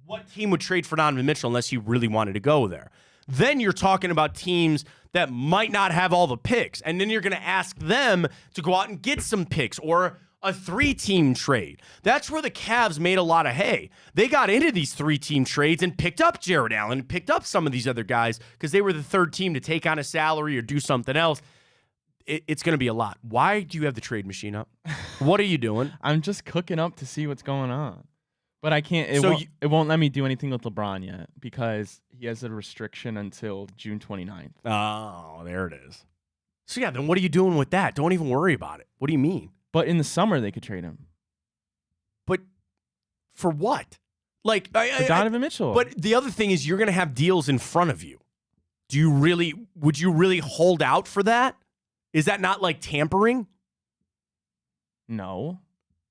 what team would trade for Donovan Mitchell unless he really wanted to go there? Then you're talking about teams that might not have all the picks, and then you're going to ask them to go out and get some picks or a 3-team trade. That's where the Cavs made a lot of hay. They got into these 3-team trades and picked up Jared Allen and picked up some of these other guys because they were the third team to take on a salary or do something else. It's going to be a lot. Why do you have the trade machine up? What are you doing? I'm just cooking up to see what's going on. But I can't. It won't let me do anything with LeBron yet because he has a restriction until June 29th. Oh, there it is. So, yeah, then what are you doing with that? Don't even worry about it. What do you mean? But in the summer, they could trade him. But for what? Like for Donovan Mitchell. But the other thing is you're going to have deals in front of you. Would you really hold out for that? Is that not like tampering? No.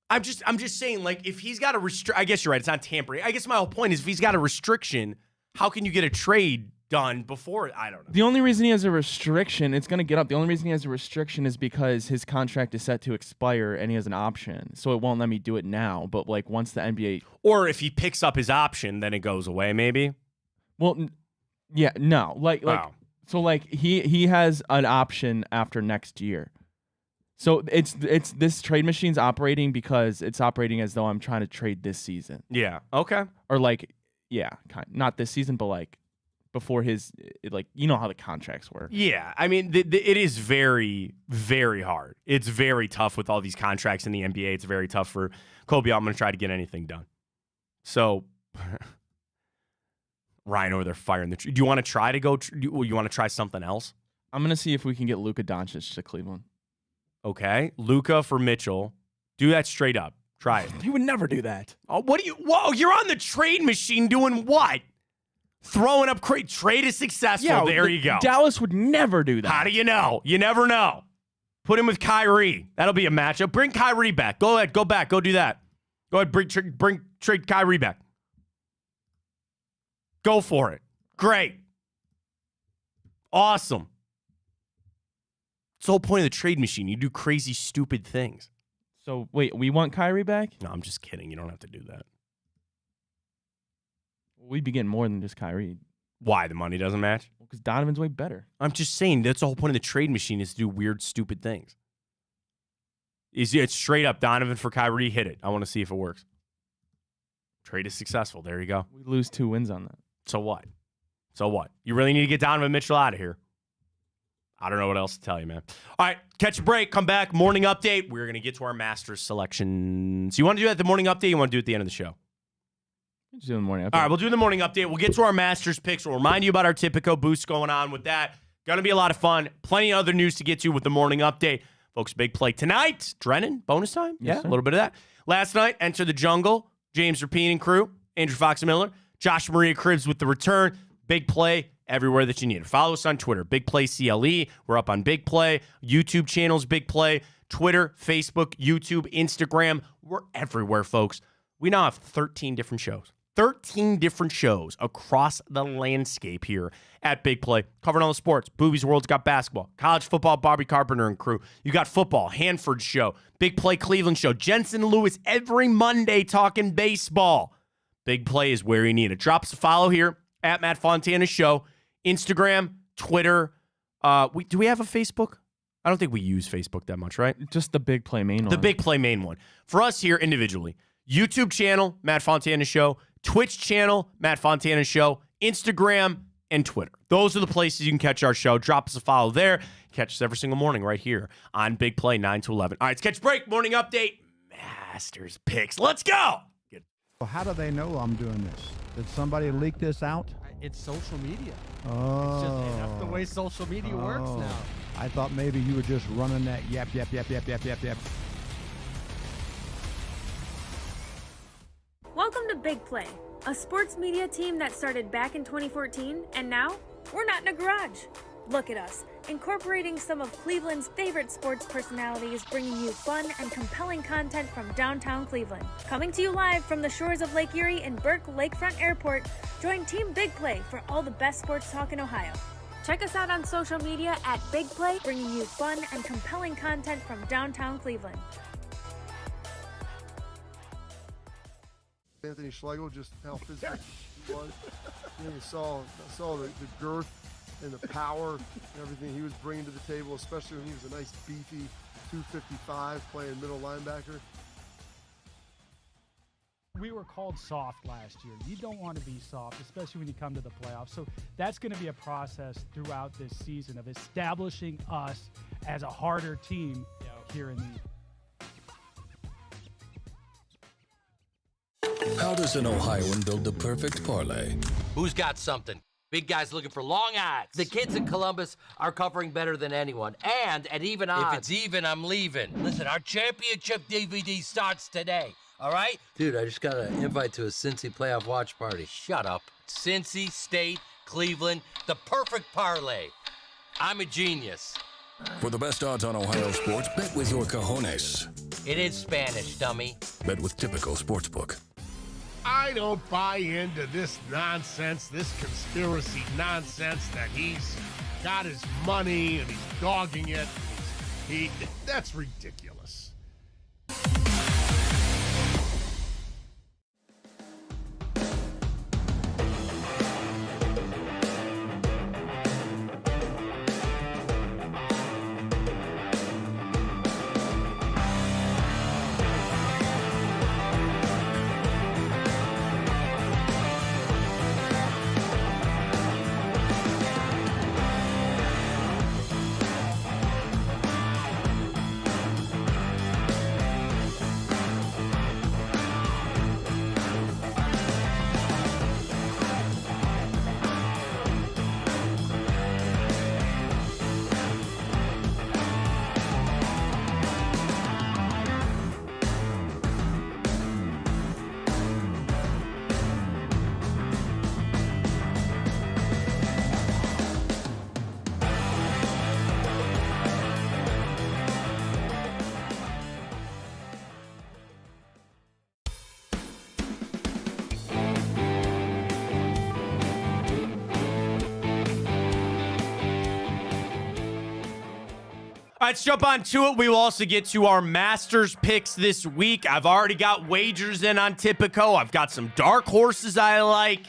I'm just saying, like, if he's got a I guess you're right. It's not tampering. I guess my whole point is if he's got a restriction, how can you get a trade done before? I don't know. The only reason he has a restriction, it's going to get up. The only reason he has a restriction is because his contract is set to expire and he has an option. So it won't let me do it now. But, like, once the NBA... Or if he picks up his option, then it goes away, maybe? Well, yeah, no. Wow. So, like, he has an option after next year. So it's this trade machine's operating because it's operating as though I'm trying to trade this season. Yeah. Okay. Or like, yeah, not this season, but like before his, like, you know how the contracts work. Yeah. I mean, it is very, very hard. It's very tough with all these contracts in the NBA. It's very tough for Kobe. I'm going to try to get anything done. So Ryan over there firing the tree. Do you want to try to go? You want to try something else? I'm going to see if we can get Luka Doncic to Cleveland. Okay, Luka for Mitchell. Do that straight up. Try it. He would never do that. Oh, what do you? Whoa, you're on the trade machine doing what? Throwing up trade is successful. Yeah, there you go. Dallas would never do that. How do you know? You never know. Put him with Kyrie. That'll be a matchup. Bring Kyrie back. Go ahead. Go back. Go do that. Go ahead. Trade Kyrie back. Go for it. Great. Awesome. It's the whole point of the trade machine. You do crazy, stupid things. So, wait, we want Kyrie back? No, I'm just kidding. You don't have to do that. We'd be getting more than just Kyrie. Why? The money doesn't match? Because Donovan's way better. I'm just saying that's the whole point of the trade machine is to do weird, stupid things. It's straight up Donovan for Kyrie. Hit it. I want to see if it works. Trade is successful. There you go. We lose 2 wins on that. So what? So what? You really need to get Donovan Mitchell out of here. I don't know what else to tell you, man. All right, catch a break, come back, morning update. We're going to get to our Masters selections. You want to do that at the morning update? You want to do it at the end of the show? Just do the morning update. All right, we'll do the morning update. We'll get to our Masters picks. We'll remind you about our Tipico boost going on with that. Going to be a lot of fun. Plenty of other news to get to with the morning update. Folks, big play tonight. Drennan, bonus time? Yes, Yeah, sir. a little bit of that. Last night, Enter the Jungle. James Rapine and crew. Andrew Fox Miller. Josh Maria Cribbs with the return. Big play everywhere that you need it. Follow us on Twitter, Big Play CLE. We're up on Big Play. YouTube channels, Big Play. Twitter, Facebook, YouTube, Instagram. We're everywhere, folks. We now have 13 different shows. 13 different shows across the landscape here at Big Play, covering all the sports. Boobies World's got basketball, college football, Bobby Carpenter and crew. You got football, Hanford show, Big Play Cleveland show, Jensen Lewis every Monday talking baseball. Big Play is where you need it. Drop us a follow here at Matt Fontana Show, Instagram, Twitter. Do we have a Facebook? I don't think we use Facebook that much, right? Just the Big Play main one. The Big Play main one. For us here individually, YouTube channel, Matt Fontana Show, Twitch channel, Matt Fontana Show, Instagram, and Twitter. Those are the places you can catch our show. Drop us a follow there. Catch us every single morning right here on Big Play 9 to 11. All right, let's catch a break. Morning update. Masters picks. Let's go. Well, how do they know I'm doing this? Did somebody leak this out? It's social media. Oh. It's just, that's the way social media works Oh. now. I thought maybe you were just running that yap. Welcome to Big Play, a sports media team that started back in 2014, and now we're not in a garage. Look at us, incorporating some of Cleveland's favorite sports personalities, bringing you fun and compelling content from downtown Cleveland. Coming to you live from the shores of Lake Erie and Burke Lakefront Airport, join Team Big Play for all the best sports talk in Ohio. Check us out on social media at Big Play, bringing you fun and compelling content from downtown Cleveland. Anthony Schlegel, just how physical he was. You saw the girth and the power and everything he was bringing to the table, especially when he was a nice beefy 255 playing middle linebacker. We were called soft last year. You don't want to be soft, especially when you come to the playoffs. So that's going to be a process throughout this season of establishing us as a harder team here in the How does an Ohioan build the perfect parlay? Who's got something? Big guys looking for long odds. The kids in Columbus are covering better than anyone. And at even odds. If it's even, I'm leaving. Listen, our championship DVD starts today. All right? Dude, I just got an invite to a Cincy playoff watch party. Shut up. Cincy, State, Cleveland, the perfect parlay. I'm a genius. For the best odds on Ohio sports, bet with your cojones. It is Spanish, dummy. Bet with Tipico Sportsbook. I don't buy into this nonsense, this conspiracy nonsense that he's got his money and he's dogging it. That's ridiculous. All right, let's jump on to it. We will also get to our Masters picks this week. I've already got wagers in on Tipico. I've got some dark horses I like.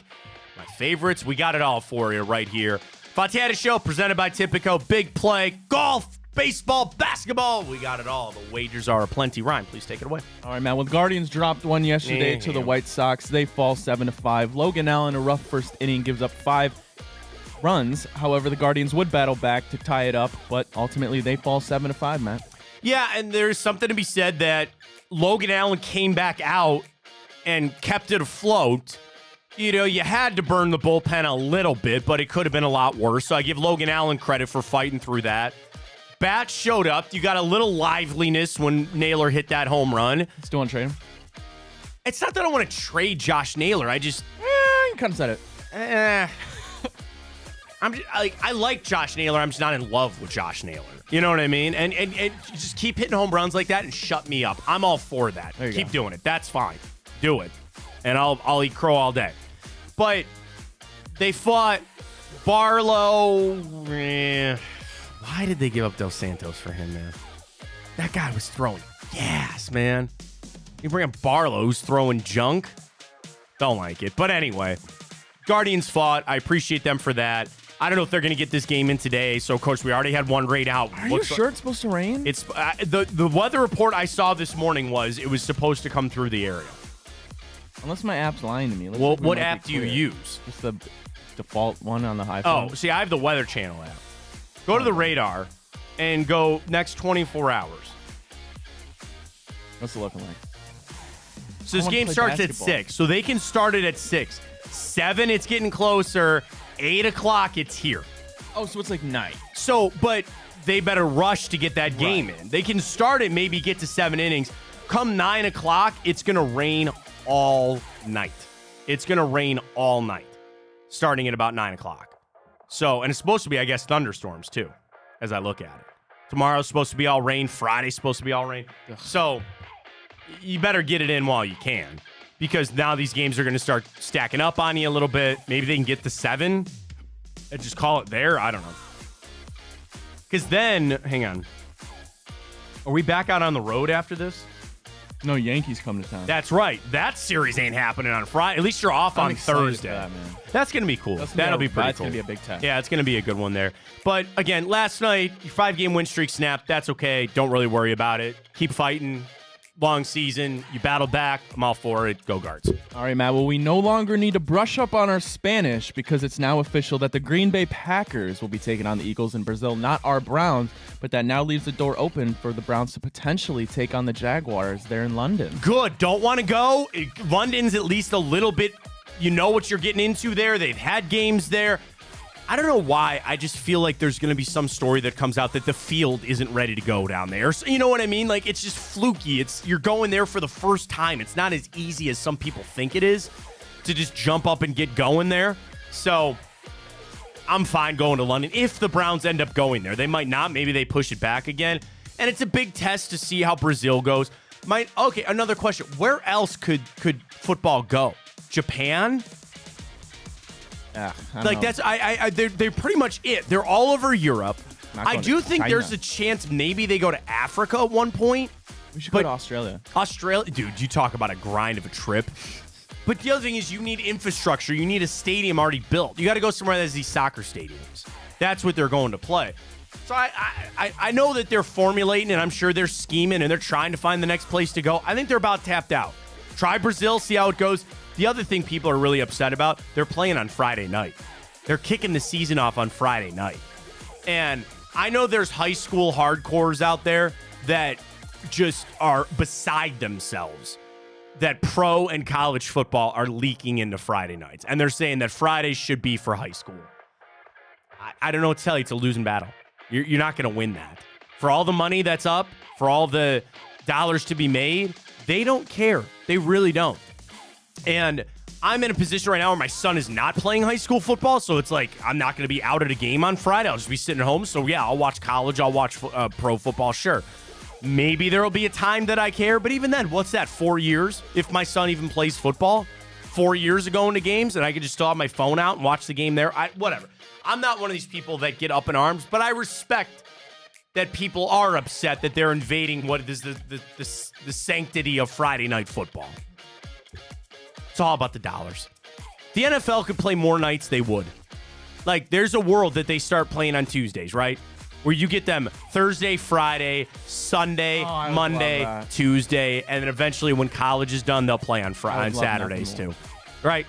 My favorites. We got it all for you right here. Fontana Show presented by Tipico. Big play. Golf. baseball, basketball. We got it all. The wagers are aplenty. Ryan, please take it away. All right, man. Well, the Guardians dropped one yesterday to the White Sox. They fall 7-5. Logan Allen, a rough first inning, gives up 5 runs. However, the Guardians would battle back to tie it up, but ultimately they fall 7-5, Matt. Yeah, and there's something to be said that Logan Allen came back out and kept it afloat. You know, you had to burn the bullpen a little bit, but it could have been a lot worse. So I give Logan Allen credit for fighting through that. Bats showed up. You got a little liveliness when Naylor hit that home run. Still want to trade him? It's not that I want to trade Josh Naylor. I just... you kind of said it. I like Josh Naylor. I'm just not in love with Josh Naylor. You know what I mean? And just keep hitting home runs like that and shut me up. I'm all for that. Keep doing it. That's fine. Do it. And I'll eat crow all day. But they fought Barlow. Why did they give up Dos Santos for him, man? That guy was throwing gas, man. You bring up Barlow, who's throwing junk. Don't like it. But anyway, Guardians fought. I appreciate them for that. I don't know if they're going to get this game in today. So, Coach, we already had one raid out. Are you sure it's supposed to rain? It's the weather report I saw this morning was it was supposed to come through the area. Unless my app's lying to me. Well, what app do you use? Just the default one on the iPhone. Oh, see, I have the Weather Channel app. Go to the radar and go next 24 hours. What's it looking like? So this game starts at 6. So they can start it at 6. 7, it's getting closer. 8 o'clock, it's here. Oh, so it's like night. So, but they better rush to get that game in. They can start it, maybe get to 7 innings. Come 9 o'clock, it's going to rain all night. It's going to rain all night, starting at about 9 o'clock. So, and it's supposed to be, I guess, thunderstorms, too, as I look at it. Tomorrow's supposed to be all rain. Friday's supposed to be all rain. Ugh. So, you better get it in while you can, because now these games are going to start stacking up on you a little bit. Maybe they can get to 7 and just call it there. I don't know. Because then, hang on. Are we back out on the road after this? No, Yankees come to town. That's right. That series ain't happening on Friday. At least you're off on Thursday. That, man. That's going to be cool. That'll be pretty cool. That's going to be a big test. Yeah, it's going to be a good one there. But again, last night, your 5-game win streak snapped. That's okay. Don't really worry about it. Keep fighting. Long season. You battled back. I'm all for it. Go Guards. All right, Matt. Well, we no longer need to brush up on our Spanish because it's now official that the Green Bay Packers will be taking on the Eagles in Brazil, not our Browns, but that now leaves the door open for the Browns to potentially take on the Jaguars there in London. Good. Don't want to go. London's at least a little bit, you know what you're getting into there. They've had games there. I don't know why. I just feel like there's going to be some story that comes out that the field isn't ready to go down there. So, you know what I mean? Like, it's just fluky. You're going there for the first time. It's not as easy as some people think it is to just jump up and get going there. So, I'm fine going to London if the Browns end up going there. They might not. Maybe they push it back again. And it's a big test to see how Brazil goes. Okay, another question. Where else could football go? Japan? Like, that's they're pretty much it. They're all over Europe. I do think there's a chance maybe they go to Africa at one point. We should go to Australia. Australia, dude, you talk about a grind of a trip. But the other thing is you need infrastructure. You need a stadium already built. You got to go somewhere that has these soccer stadiums. That's what they're going to play. So I know that they're formulating, and I'm sure they're scheming, and they're trying to find the next place to go. I think they're about tapped out. Try Brazil, see how it goes. The other thing people are really upset about, they're playing on Friday night. They're kicking the season off on Friday night. And I know there's high school hardcores out there that just are beside themselves that pro and college football are leaking into Friday nights. And they're saying that Fridays should be for high school. I don't know what to tell you. It's a losing battle. You're not going to win that. For all the money that's up, for all the dollars to be made, they don't care. They really don't. And I'm in a position right now where my son is not playing high school football, so it's like I'm not going to be out at a game on Friday. I'll just be sitting at home. So, yeah, I'll watch college. I'll watch pro football, sure. Maybe there will be a time that I care, but even then, what's that, 4 years? If my son even plays football, 4 years ago into games, and I could just still have my phone out and watch the game there, whatever. I'm not one of these people that get up in arms, but I respect that people are upset that they're invading what is the sanctity of Friday night football. It's all about the dollars. The NFL could play more nights, they would. Like, there's a world that they start playing on Tuesdays, right? where you get them Thursday, Friday, Sunday, I would Monday, love that. Tuesday, and then eventually when college is done, they'll play on I would love Saturdays nothing too. Right?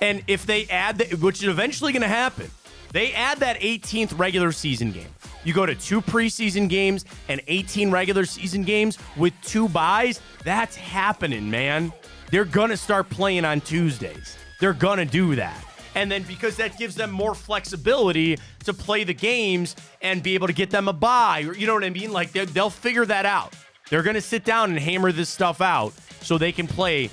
And if they add, which is eventually going to happen, they add that 18th regular season game. You go to 2 preseason games and 18 regular season games with 2 byes. That's happening, man. They're going to start playing on Tuesdays. They're going to do that. And then because that gives them more flexibility to play the games and be able to get them a bye. You know what I mean? Like, they'll figure that out. They're going to sit down and hammer this stuff out so they can play.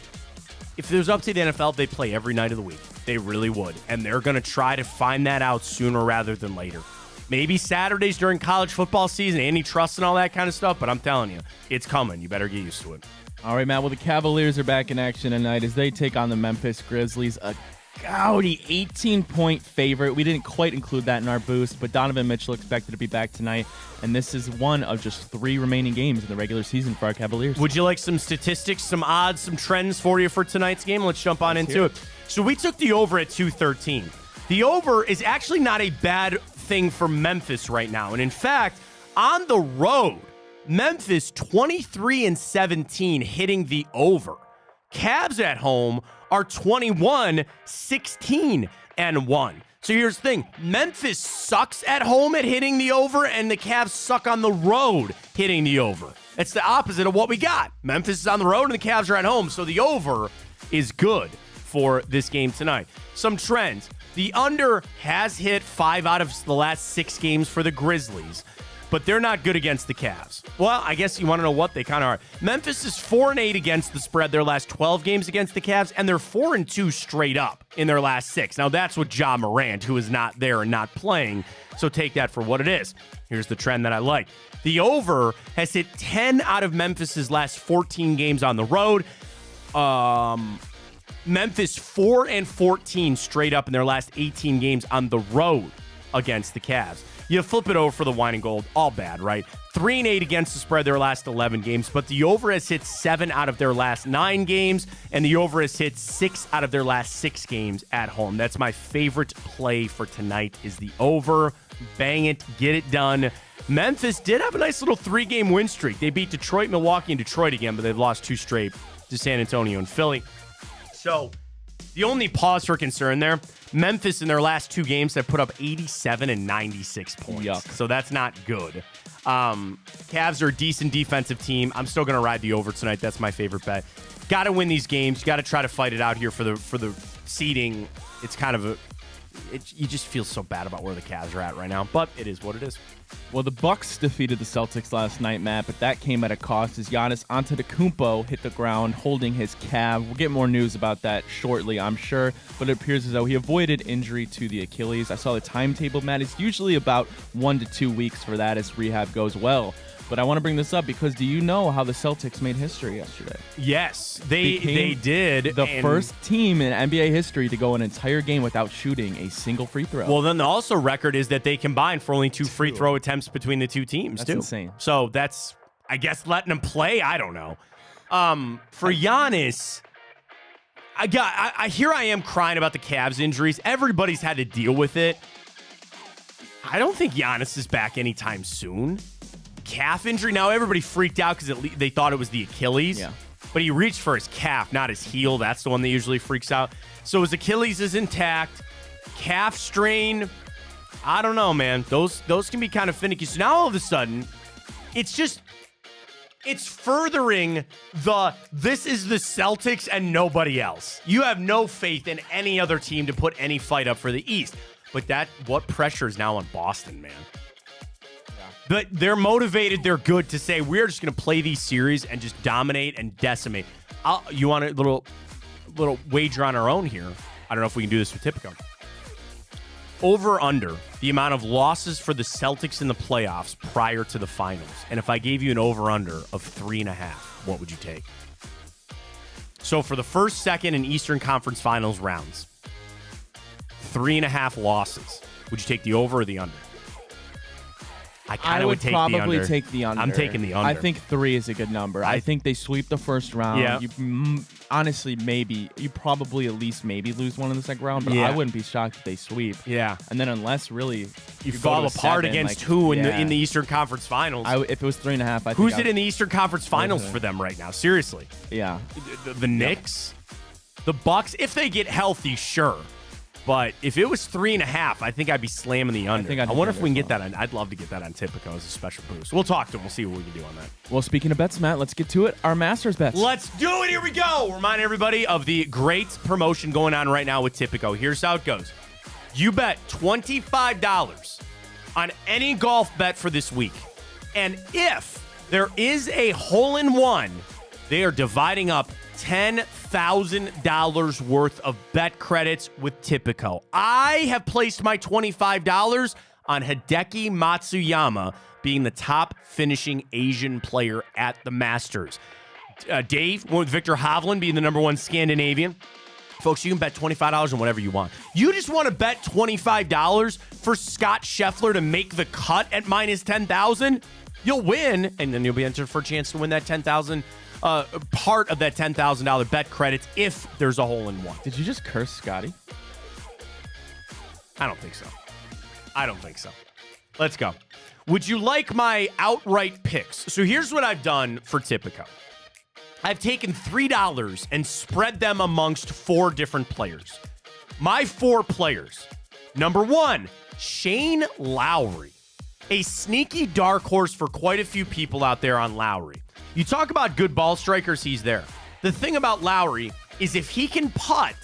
If it was up to the NFL, they'd play every night of the week. They really would. And they're going to try to find that out sooner rather than later. Maybe Saturdays during college football season, antitrust and all that kind of stuff, but I'm telling you, it's coming. You better get used to it. All right, Matt. Well, the Cavaliers are back in action tonight as they take on the Memphis Grizzlies. A gaudy 18-point favorite. We didn't quite include that in our boost, but Donovan Mitchell expected to be back tonight, and this is one of just 3 remaining games in the regular season for our Cavaliers. Would you like some statistics, some odds, some trends for you for tonight's game? Let's jump on into it. So we took the over at 213. The over is actually not a bad thing for Memphis right now. And in fact, on the road, Memphis 23-17 hitting the over. Cavs at home are 21-16-1. So here's the thing. Memphis sucks at home at hitting the over, and the Cavs suck on the road hitting the over. It's the opposite of what we got. Memphis is on the road, and the Cavs are at home. So the over is good for this game tonight. Some trends. The under has hit 5 out of the last 6 games for the Grizzlies, but they're not good against the Cavs. Well, I guess you want to know what they kind of are. Memphis is 4-8 against the spread their last 12 games against the Cavs, and they're 4-2 straight up in their last 6. Now, that's with Ja Morant, who is not there and not playing, so take that for what it is. Here's the trend that I like. The over has hit 10 out of Memphis's last 14 games on the road. Memphis 4-14 straight up in their last 18 games on the road against the Cavs. You flip it over for the wine and gold, all bad, right? 3-8 against the spread their last 11 games, but the over has hit 7 out of their last 9 games, and the over has hit 6 out of their last 6 games at home. That's my favorite play for tonight is the over. Bang it, get it done. Memphis did have a nice little 3-game win streak. They beat Detroit, Milwaukee, and Detroit again, but they've lost 2 straight to San Antonio and Philly. So the only pause for concern there, Memphis in their last 2 games have put up 87 and 96 points. Yuck. So that's not good. Cavs are a decent defensive team. I'm still going to ride the over tonight. That's my favorite bet. Got to win these games. You got to try to fight it out here for the seeding. It's kind of you just feel so bad about where the Cavs are at right now, but it is what it is. Well, the Bucks defeated the Celtics last night, Matt, but that came at a cost as Giannis Antetokounmpo hit the ground holding his calf. We'll get more news about that shortly, I'm sure, but it appears as though he avoided injury to the Achilles. I saw the timetable, Matt. It's usually about 1 to 2 weeks for that as rehab goes well. But I want to bring this up because do you know how the Celtics made history yesterday? Yes, they did. The first team in NBA history to go an entire game without shooting a single free throw. Well, then the also record is that they combined for only 2 free throw attempts between the 2 teams, That's too. insane. So that's, I guess, letting them play. I don't know. For Giannis, here I am crying about the Cavs injuries. Everybody's had to deal with it. I don't think Giannis is back anytime soon. Calf injury. Now everybody freaked out because they thought it was the Achilles. Yeah. But he reached for his calf, not his heel. That's the one that usually freaks out. So his Achilles is intact. Calf strain. I don't know, man. Those can be kind of finicky. So now all of a sudden, it's furthering this is the Celtics and nobody else. You have no faith in any other team to put any fight up for the East. But what pressure is now on Boston, man? But they're motivated. They're good to say, we're just going to play these series and just dominate and decimate. You want a little wager on our own here. I don't know if we can do this with Tipico. Over under the amount of losses for the Celtics in the playoffs prior to the finals. And if I gave you an over under of 3.5, what would you take? So for the first, second, and Eastern Conference Finals rounds, 3.5 losses. Would you take the over or the under? I would take probably the under. take the under. I'm taking the under. I think 3 is a good number. I think they sweep the first round. Yeah. Honestly, you probably at least maybe lose one in the second round, but Yeah. I wouldn't be shocked if they sweep. Yeah. And then unless really you go fall to apart 7, against like, who in yeah. the Eastern Conference Finals. If it was 3.5, Who's it in the Eastern Conference Finals for them right now? Seriously. Yeah. The Knicks? The Bucks? If they get healthy, sure. But if it was 3.5, I think I'd be slamming the under. I wonder if we can get that on. I'd love to get that on Tipico as a special boost. We'll talk to him. We'll see what we can do on that. Well, speaking of bets, Matt, let's get to it. Our Masters bets. Let's do it. Here we go. Remind everybody of the great promotion going on right now with Tipico. Here's how it goes. You bet $25 on any golf bet for this week. And if there is a hole-in-one, they are dividing up $10,000 worth of bet credits with Tipico. I have placed my $25 on Hideki Matsuyama being the top finishing Asian player at the Masters. Dave, with Victor Hovland being the number 1 Scandinavian. Folks, you can bet $25 on whatever you want. You just want to bet $25 for Scott Scheffler to make the cut at minus 10,000? You'll win, and then you'll be entered for a chance to win that 10,000 part of that $10,000 bet credits if there's a hole-in-one. Did you just curse Scotty? I don't think so. Let's go. Would you like my outright picks? So here's what I've done for Tipico. I've taken $3 and spread them amongst 4 different players. My 4 players. Number 1, Shane Lowry. A sneaky dark horse for quite a few people out there on Lowry. You talk about good ball strikers, he's there. The thing about Lowry is if he can putt,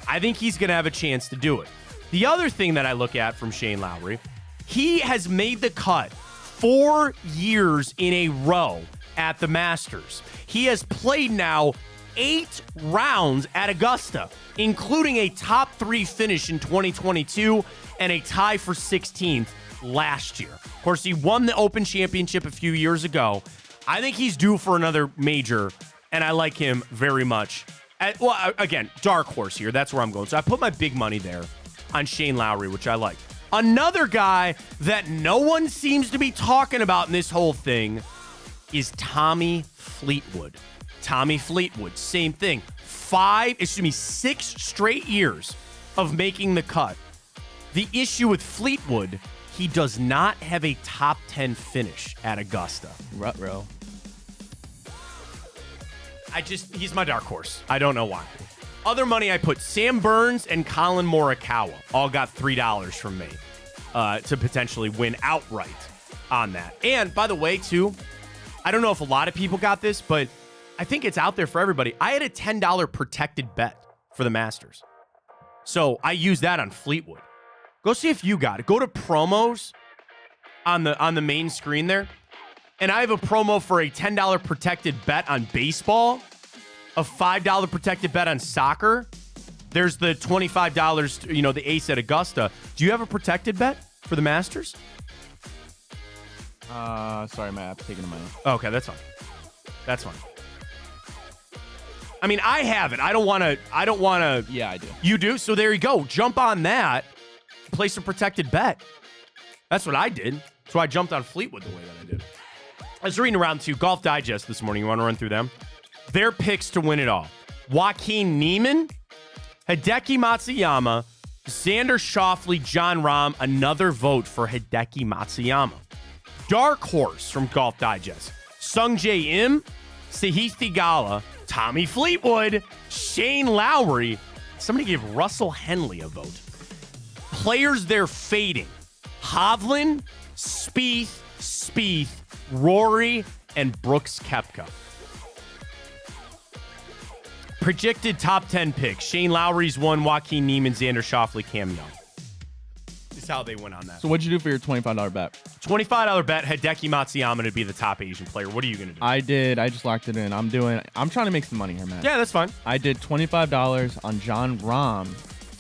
I think he's going to have a chance to do it. The other thing that I look at from Shane Lowry, he has made the cut 4 years in a row at the Masters. He has played now 8 rounds at Augusta, including a top 3 finish in 2022 and a tie for 16th last year. Of course, he won the Open Championship a few years ago. I think he's due for another major, and I like him very much. Again, dark horse here. That's where I'm going. So I put my big money there on Shane Lowry, which I like. Another guy that no one seems to be talking about in this whole thing is Tommy Fleetwood. Tommy Fleetwood, same thing. 6 straight years of making the cut. The issue with Fleetwood, he does not have a top 10 finish at Augusta. Ruh-roh. He's my dark horse. I don't know why. Other money I put, Sam Burns and Colin Morikawa all got $3 from me to potentially win outright on that. And by the way, too, I don't know if a lot of people got this, but I think it's out there for everybody. I had a $10 protected bet for the Masters. So I used that on Fleetwood. Go see if you got it. Go to promos on the main screen there. And I have a promo for a $10 protected bet on baseball, a $5 protected bet on soccer. There's the $25, the ace at Augusta. Do you have a protected bet for the Masters? Sorry, my app's taking a minute. Okay, that's fine. I mean, I have it. I don't want to. Yeah, I do. You do? So there you go. Jump on that. Place a protected bet. That's what I did. So I jumped on Fleetwood the way that I did. I was reading around to Golf Digest this morning. You want to run through them? Their picks to win it all. Joaquin Niemann, Hideki Matsuyama, Xander Schauffele, John Rahm. Another vote for Hideki Matsuyama. Dark horse from Golf Digest. Sung Jae Im, Sahith Theegala, Tommy Fleetwood, Shane Lowry. Somebody gave Russell Henley a vote. Players they're fading. Hovland, Spieth, Rory, and Brooks Koepka. Projected top 10 picks. Shane Lowry's 1, Joaquin Niemann, Xander Schauffele, Cam Young. This is how they went on that. So what'd you do for your $25 bet? $25 bet, Hideki Matsuyama to be the top Asian player. What are you going to do? I just locked it in. I'm trying to make some money here, man. Yeah, that's fine. I did $25 on John Rahm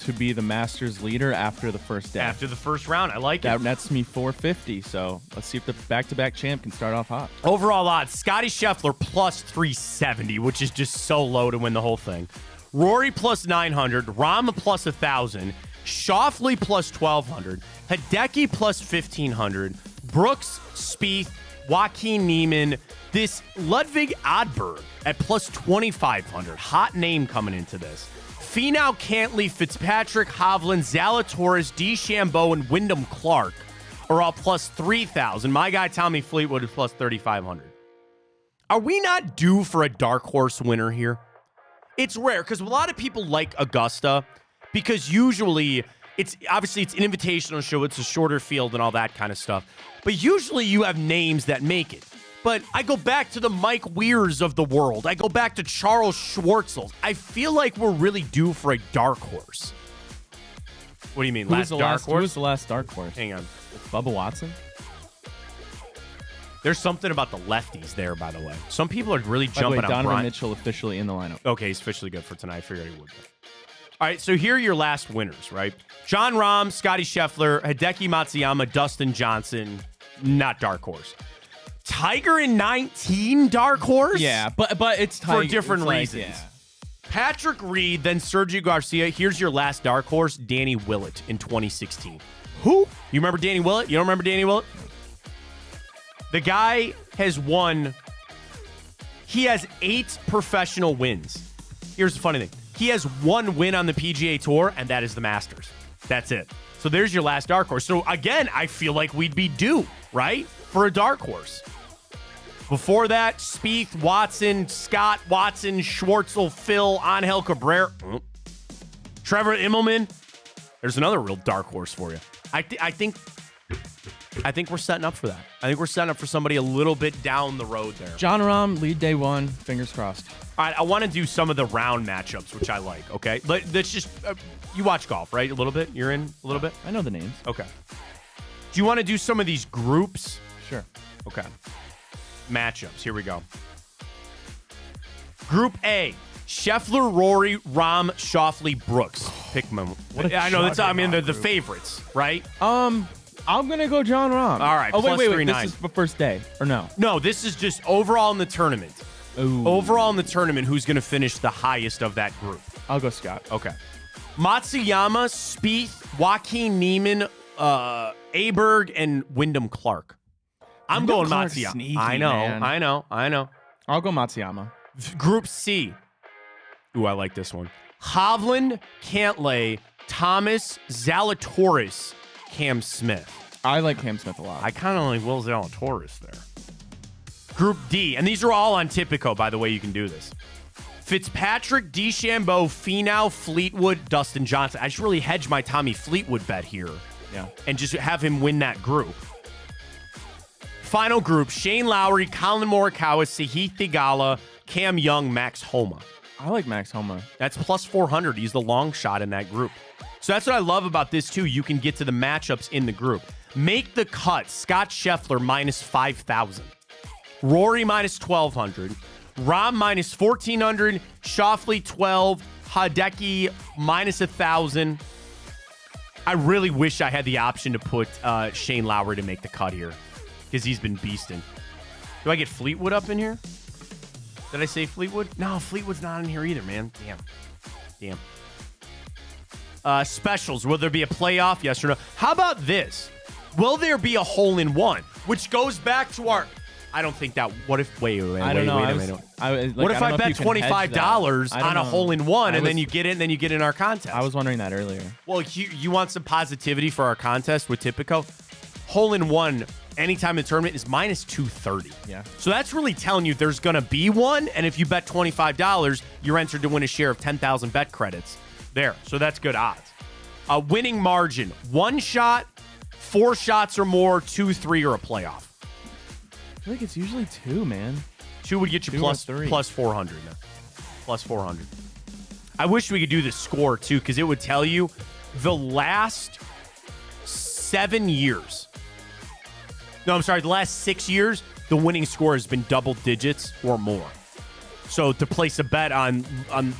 to be the Masters leader after the first day. After the first round. I like it. That nets me $450. So let's see if the back-to-back champ can start off hot. Overall odds, Scotty Scheffler plus 370, which is just so low to win the whole thing. Rory plus 900, Rahm plus 1,000, Schauffele plus 1,200, Hideki plus 1,500, Brooks, Spieth, Joaquin Niemann, this Ludwig Oddberg at plus 2,500. Hot name coming into this. Finau, Cantley, Fitzpatrick, Hovland, Zalatoris, DeChambeau, and Wyndham Clark are all plus 3,000. My guy Tommy Fleetwood is plus 3,500. Are we not due for a dark horse winner here? It's rare because a lot of people like Augusta because usually it's an invitational show. It's a shorter field and all that kind of stuff. But usually you have names that make it. But I go back to the Mike Weirs of the world. I go back to Charles Schwartzel. I feel like we're really due for a dark horse. What do you mean? Who was the last dark horse? Hang on. Bubba Watson? There's something about the lefties there, by the way. Some people are really jumping on Donovan Brian Mitchell officially in the lineup. Okay, he's officially good for tonight. I figured he would be. All right, so here are your last winners, right? John Rahm, Scotty Scheffler, Hideki Matsuyama, Dustin Johnson, not dark horse. Tiger in 19, dark horse? Yeah, but it's Tiger. For different reasons. Yeah. Patrick Reed, then Sergio Garcia. Here's your last dark horse, Danny Willett in 2016. Who? You remember Danny Willett? You don't remember Danny Willett? The guy has won. He has 8 professional wins. Here's the funny thing. He has 1 win on the PGA Tour, and that is the Masters. That's it. So there's your last dark horse. So again, I feel like we'd be due, right, for a dark horse. Before that, Spieth, Watson, Scott, Watson, Schwartzel, Phil, Angel Cabrera, Trevor Immelman. There's another real dark horse for you. I think we're setting up for that. I think we're setting up for somebody a little bit down the road there. John Rahm, lead day 1. Fingers crossed. All right, I want to do some of the round matchups, which I like, okay? Let's just, you watch golf, right? A little bit? You're in a little bit? I know the names. Okay. Do you want to do some of these groups? Sure. Okay. Matchups. Here we go. Group A. Scheffler, Rory, Rahm, Schauffele, Brooks. Pick them. I know that's. I mean, they're the favorites, right? I'm gonna go John Rahm. All right. Oh wait. This 3-9. is the first day or no? No, this is just overall in the tournament. Ooh. Overall in the tournament, who's gonna finish the highest of that group? I'll go Scott. Okay. Matsuyama, Spieth, Joaquin Niemann, Aberg, and Wyndham Clark. I'm going Matsuyama. Sneaky, I know. man. I know. I'll go Matsuyama. Group C. Ooh, I like this one. Hovland, Cantlay, Thomas, Zalatoris, Cam Smith. I like Cam Smith a lot. I kind of like Will Zalatoris there. Group D, and these are all on Tipico, by the way, you can do this. Fitzpatrick, DeChambeau, Finau, Fleetwood, Dustin Johnson. I should really hedge my Tommy Fleetwood bet here. Yeah. And just have him win that group. Final group, Shane Lowry, Colin Morikawa, Sahith Theegala, Cam Young, Max Homa. I like Max Homa. That's plus 400. He's the long shot in that group. So that's what I love about this, too. You can get to the matchups in the group. Make the cut. Scott Scheffler, minus 5,000. Rory, minus 1,200. Rahm, minus 1,400. Schauffele, 12. Hideki, minus 1,000. I really wish I had the option to put Shane Lowry to make the cut here because he's been beasting. Do I get Fleetwood up in here? Did I say Fleetwood? No, Fleetwood's not in here either, man. Damn. Specials. Will there be a playoff? Yes or no? How about this? Will there be a hole-in-one? Which goes back to our... I don't think that... What if... Wait a minute. I don't know. What if I bet $25 on a hole-in-one and then you get it and then you get in our contest? I was wondering that earlier. Well, you want some positivity for our contest with Tipico? Hole-in-one... anytime in the tournament is minus 230. Yeah. So that's really telling you there's going to be one. And if you bet $25, you're entered to win a share of 10,000 bet credits there. So that's good odds. A winning margin, 1 shot, 4 shots or more, 2, 3, or a playoff. I feel like it's usually 2, man. 2 would get you plus 400. Now. Plus 400. I wish we could do the score too, because it would tell you the last 7 years. No, I'm sorry. The last 6 years, the winning score has been double digits or more. So to place a bet on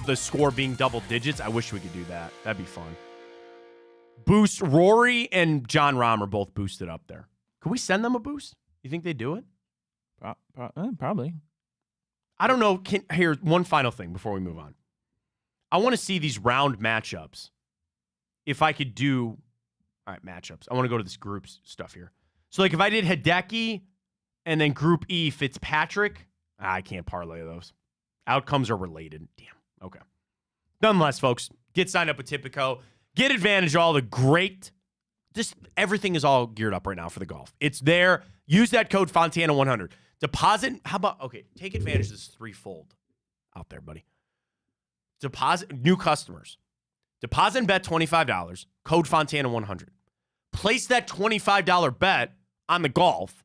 the score being double digits, I wish we could do that. That'd be fun. Boost. Rory and John Rahm are both boosted up there. Could we send them a boost? You think they do it? Probably. I don't know. Here, one final thing before we move on. I want to see these round matchups. If I could do... All right, matchups. I want to go to this groups stuff here. So, like, if I did Hideki and then Group E, Fitzpatrick, I can't parlay those. Outcomes are related. Damn. Okay. Nonetheless, folks, get signed up with Tipico. Get advantage of all the great, just everything is all geared up right now for the golf. It's there. Use that code Fontana100. Deposit, how about, okay, take advantage of this threefold out there, buddy. Deposit, new customers. Deposit and bet $25, code Fontana100. Place that $25 bet on the golf.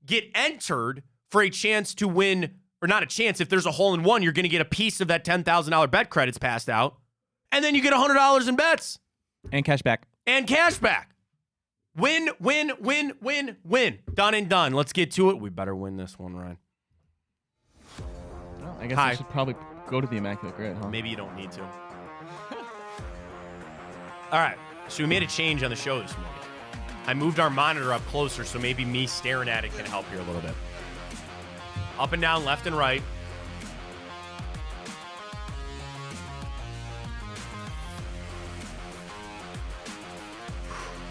Get entered for a chance to win, or not a chance, if there's a hole in one, you're going to get a piece of that $10,000 bet credits passed out. And then you get $100 in bets. And cash back. And cash back. Win, win, win, win, win. Done and done. Let's get to it. We better win this one, Ryan. Well, I guess I should probably go to the Immaculate Grid, huh? Maybe you don't need to. All right. So we made a change on the show this morning. I moved our monitor up closer, so maybe me staring at it can help here a little bit. Up and down, left and right.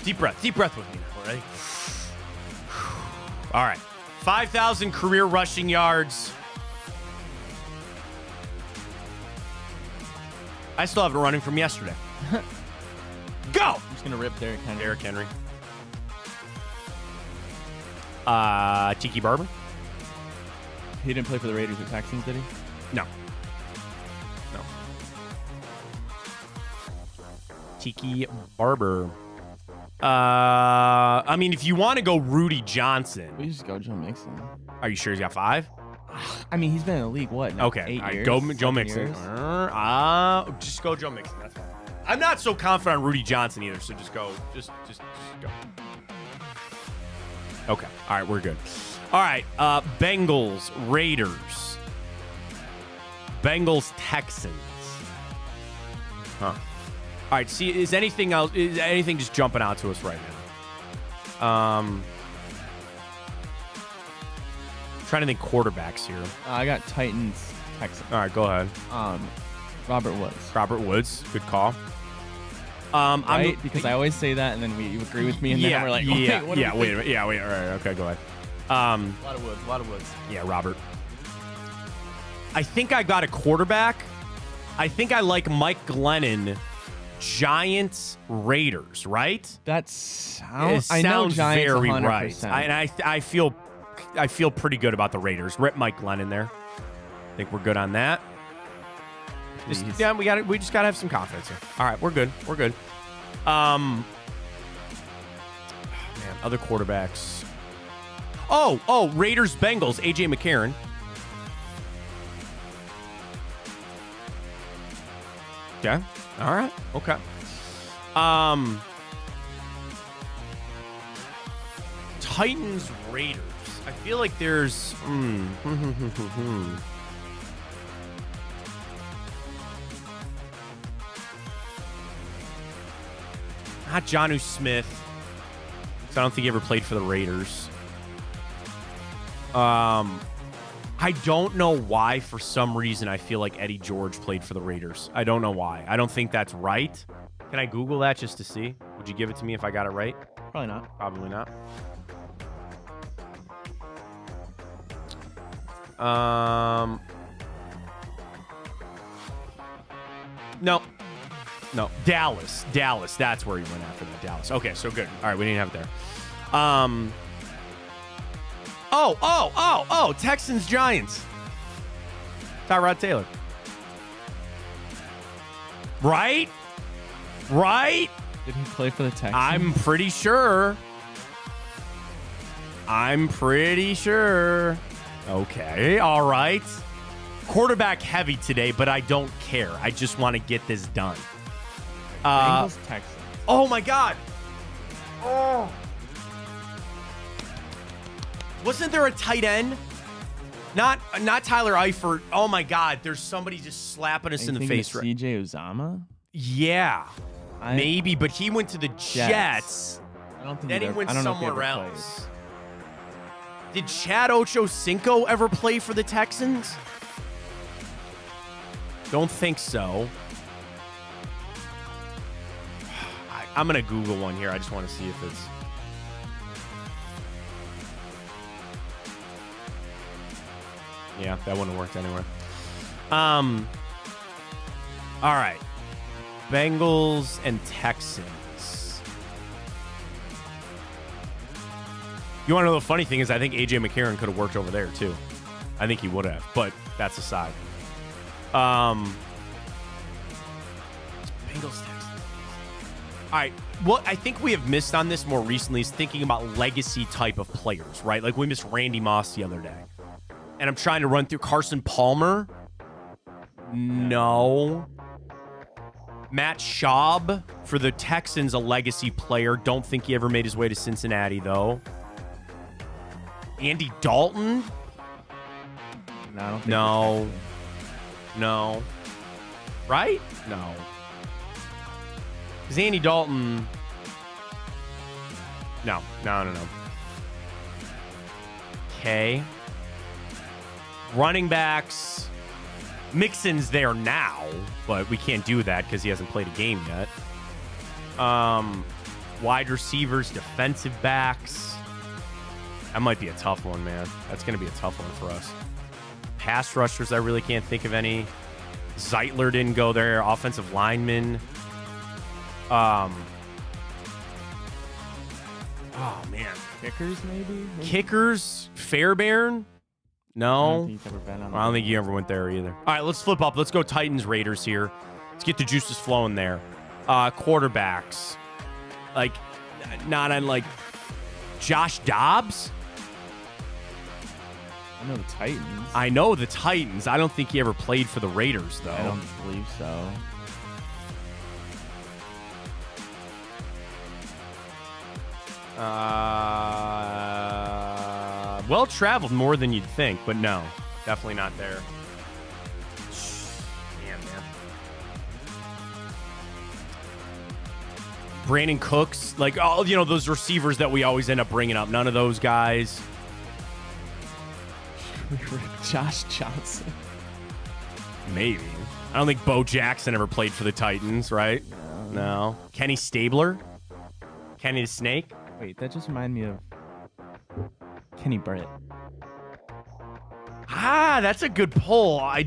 Deep breath with me now, ready? All right. 5,000 career rushing yards. I still have it running from yesterday. Go! I'm just going to rip Derrick Henry. Derrick Henry. Tiki Barber? He didn't play for the Raiders or Texans, did he? No. Tiki Barber. I mean, if you want to go Rudy Johnson. We just go Joe Mixon. Are you sure he's got 5? I mean, he's been in the league, what, now, okay. 8 years? Go Joe Mixon. Years? Just go Joe Mixon. That's fine. I'm not so confident on Rudy Johnson either, so just go. Just go. Okay. All right, we're good. All right, Bengals, Raiders. Bengals, Texans. Huh. All right, see, is anything just jumping out to us right now? Trying to think quarterbacks here. I got Titans, Texans. All right, go ahead. Robert Woods. Robert Woods, good call. Right? Because I always say that, and then you agree with me, and then we're like, wait a minute. All right, okay, go ahead. A lot of Woods. Yeah, Robert. I think I got a quarterback. I think I like Mike Glennon, Giants, Raiders, right? That sounds very 100%. right. I feel pretty good about the Raiders. Rip Mike Glennon there. I think we're good on that. We just gotta have some confidence here. All right, we're good. Man, other quarterbacks. Oh, Raiders, Bengals, AJ McCarron. Okay. All right. Okay. Titans, Raiders. I feel like there's not Jonnu Smith, because I don't think he ever played for the Raiders. I don't know why, for some reason, I feel like Eddie George played for the Raiders. I don't know why. I don't think that's right. Can I Google that just to see? Would you give it to me if I got it right? Probably not. Probably not. No. Dallas. That's where he went after that. Dallas. Okay, so good. All right, we didn't have it there. Texans, Giants. Tyrod Taylor. Right? Did he play for the Texans? I'm pretty sure. Okay, all right. Quarterback heavy today, but I don't care. I just want to get this done. Bengals, Texans. Oh, my God. Oh. Wasn't there a tight end? Not Tyler Eifert. Oh, my God. There's somebody just slapping us in the face. CJ Uzama? Yeah. Maybe, but he went to the Jets. I don't think then he went somewhere else. Played. Did Chad Ochocinco ever play for the Texans? Don't think so. I'm going to Google one here. I just want to see if it's... Yeah, that wouldn't have worked anyway. All right. Bengals and Texans. You want to know the funny thing is I think A.J. McCarron could have worked over there, too. I think he would have, but that's aside. Bengals, Texans. All right. What I think we have missed on this more recently is thinking about legacy type of players, right? Like we missed Randy Moss the other day. And I'm trying to run through Carson Palmer. No. Matt Schaub for the Texans, a legacy player. Don't think he ever made his way to Cincinnati, though. Andy Dalton? No, I don't think No. No. Right? No. Because Andy Dalton... No. Okay. Running backs... Mixon's there now, but we can't do that because he hasn't played a game yet. Wide receivers, defensive backs. That might be a tough one, man. That's going to be a tough one for us. Pass rushers, I really can't think of any. Zeitler didn't go there. Offensive linemen. Oh, man. Kickers, maybe? Kickers, Fairbairn. No. I don't think you ever went there either. All right, let's flip up. Let's go Titans Raiders here. Let's get the juices flowing there. Quarterbacks. Like, not unlike Josh Dobbs. I know the Titans. I know the Titans. I don't think he ever played for the Raiders, though. I don't believe so. Well-traveled more than you'd think, but no. Definitely not there. Damn, man. Brandon Cooks. Like, oh, you know, those receivers that we always end up bringing up. None of those guys. Josh Johnson. Maybe. I don't think Bo Jackson ever played for the Titans, right? No. Kenny Stabler? Kenny the Snake? Wait, that just reminded me of Kenny Britt. Ah, that's a good pull. I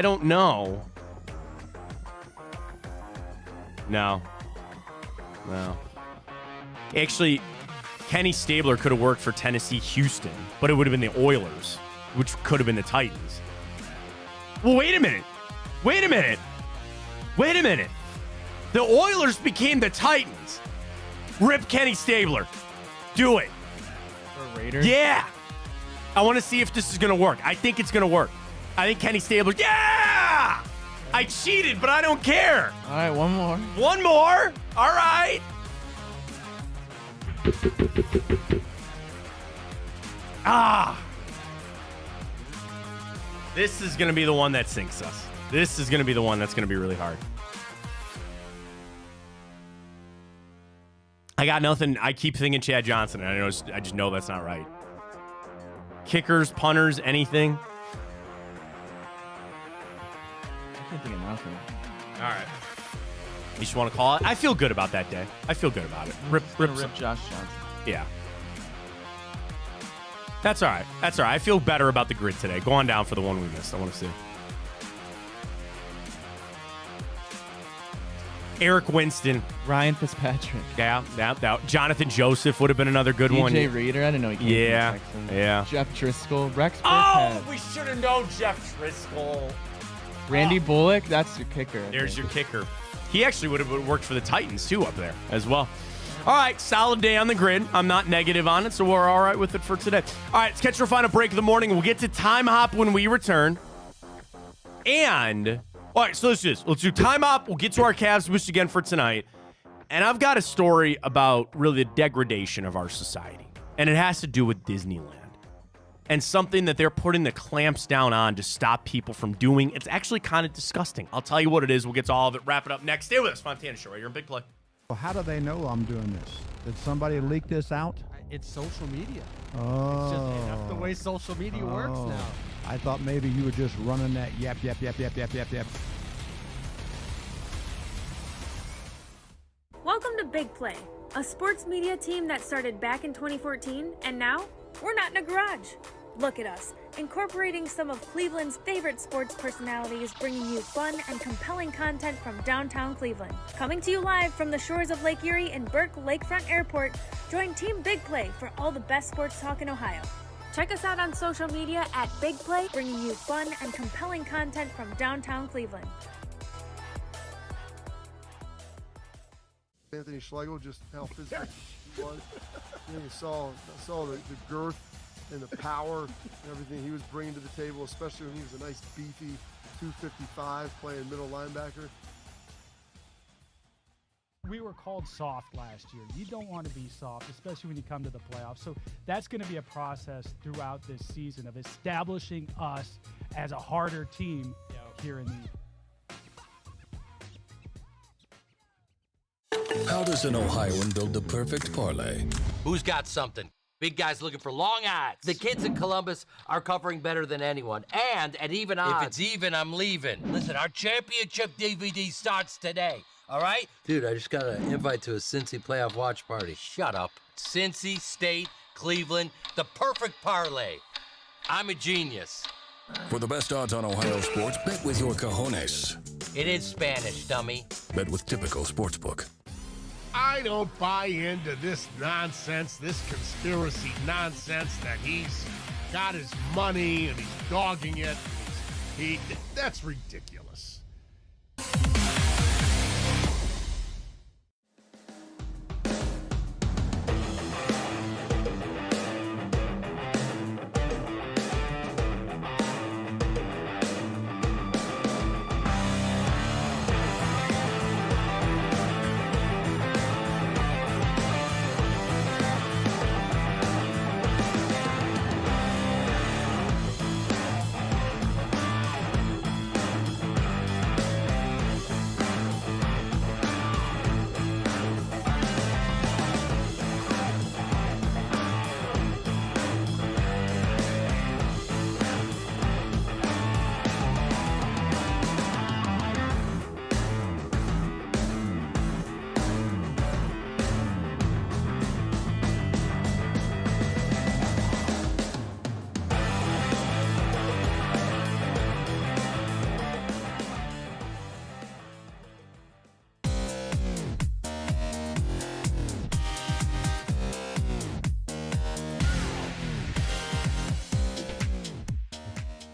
don't know. No. Actually, Kenny Stabler could have worked for Tennessee Houston, but it would have been the Oilers, which could have been the Titans. Well, wait a minute. The Oilers became the Titans. Rip Kenny Stabler. Do it. For Raiders? Yeah. I want to see if this is going to work. I think it's going to work. I think Kenny Stabler. Yeah! I cheated, but I don't care. All right, one more. One more? All right. This is going to be the one that sinks us. This is going to be the one that's going to be really hard. I got nothing. I keep thinking Chad Johnson, and I just know that's not right. Kickers, punters, anything? I can't think of nothing. All right. You just want to call it? I feel good about that day. I feel good about it. Rip Josh Johnson. Yeah. That's all right. I feel better about the grid today. Go on down for the one we missed. I want to see. Eric Winston. Ryan Fitzpatrick. Yeah. Jonathan Joseph would have been another good one. DJ Reader. I didn't know he came from the Texans. Yeah. Jeff Driscoll. Rex Burkhead. Oh, we should have known Jeff Driscoll. Randy Bullock. That's your kicker. There's your kicker. He actually would have worked for the Titans, too, up there as well. All right, solid day on the grid. I'm not negative on it, so we're all right with it for today. All right, let's catch our final break of the morning. We'll get to Time Hop when we return. And, all right, so let's do this. Let's do Time Hop. We'll get to our Cavs boost again for tonight. And I've got a story about really the degradation of our society. And it has to do with Disneyland. And something that they're putting the clamps down on to stop people from doing. It's actually kind of disgusting. I'll tell you what it is. We'll get to all of it. Wrap it up next. Stay with us. Fontana Show right here in Big Play. Well, how do they know I'm doing this? Did somebody leak this out? It's social media. Oh. It's just that's the way social media works now. I thought maybe you were just running that yap. Welcome to Big Play, a sports media team that started back in 2014, and now we're not in a garage. Look at us, incorporating some of Cleveland's favorite sports personalities, bringing you fun and compelling content from downtown Cleveland. Coming to you live from the shores of Lake Erie and Burke Lakefront Airport, join Team Big Play for all the best sports talk in Ohio. Check us out on social media at Big Play, bringing you fun and compelling content from downtown Cleveland. Anthony Schlegel, just how physical he was. You saw the girth and the power and everything he was bringing to the table, especially when he was a nice beefy 255 playing middle linebacker. We were called soft last year. You don't want to be soft, especially when you come to the playoffs. So that's going to be a process throughout this season of establishing us as a harder team here in the How does an Ohioan build the perfect parlay? Who's got something? Big guys looking for long odds. The kids in Columbus are covering better than anyone. And at even odds. If it's even, I'm leaving. Listen, our championship DVD starts today. All right? Dude, I just got an invite to a Cincy playoff watch party. Shut up. Cincy, State, Cleveland, the perfect parlay. I'm a genius. For the best odds on Ohio sports, bet with your cojones. It is Spanish, dummy. Bet with Typical Sportsbook. I don't buy into this nonsense, this conspiracy nonsense that he's got his money and he's dogging it. That's ridiculous.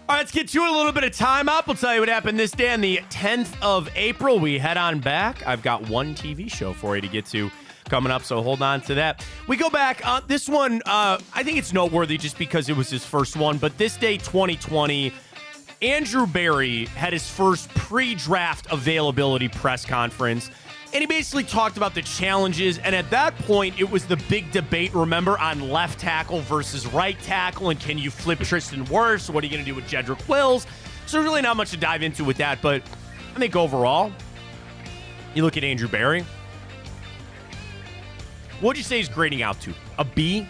All right, let's get to a little bit of time up. We'll tell you what happened this day on the 10th of April. We head on back. I've got one TV show for you to get to coming up, so hold on to that. We go back. This one, I think it's noteworthy just because it was his first one, but this day, 2020, Andrew Berry had his first pre-draft availability press conference, and he basically talked about the challenges, and at that point, it was the big debate, remember, on left tackle versus right tackle, and can you flip Tristan Wirfs? What are you going to do with Jedrick Wills? So really not much to dive into with that, but I think overall, you look at Andrew Berry, what'd you say he's grading out to? A B?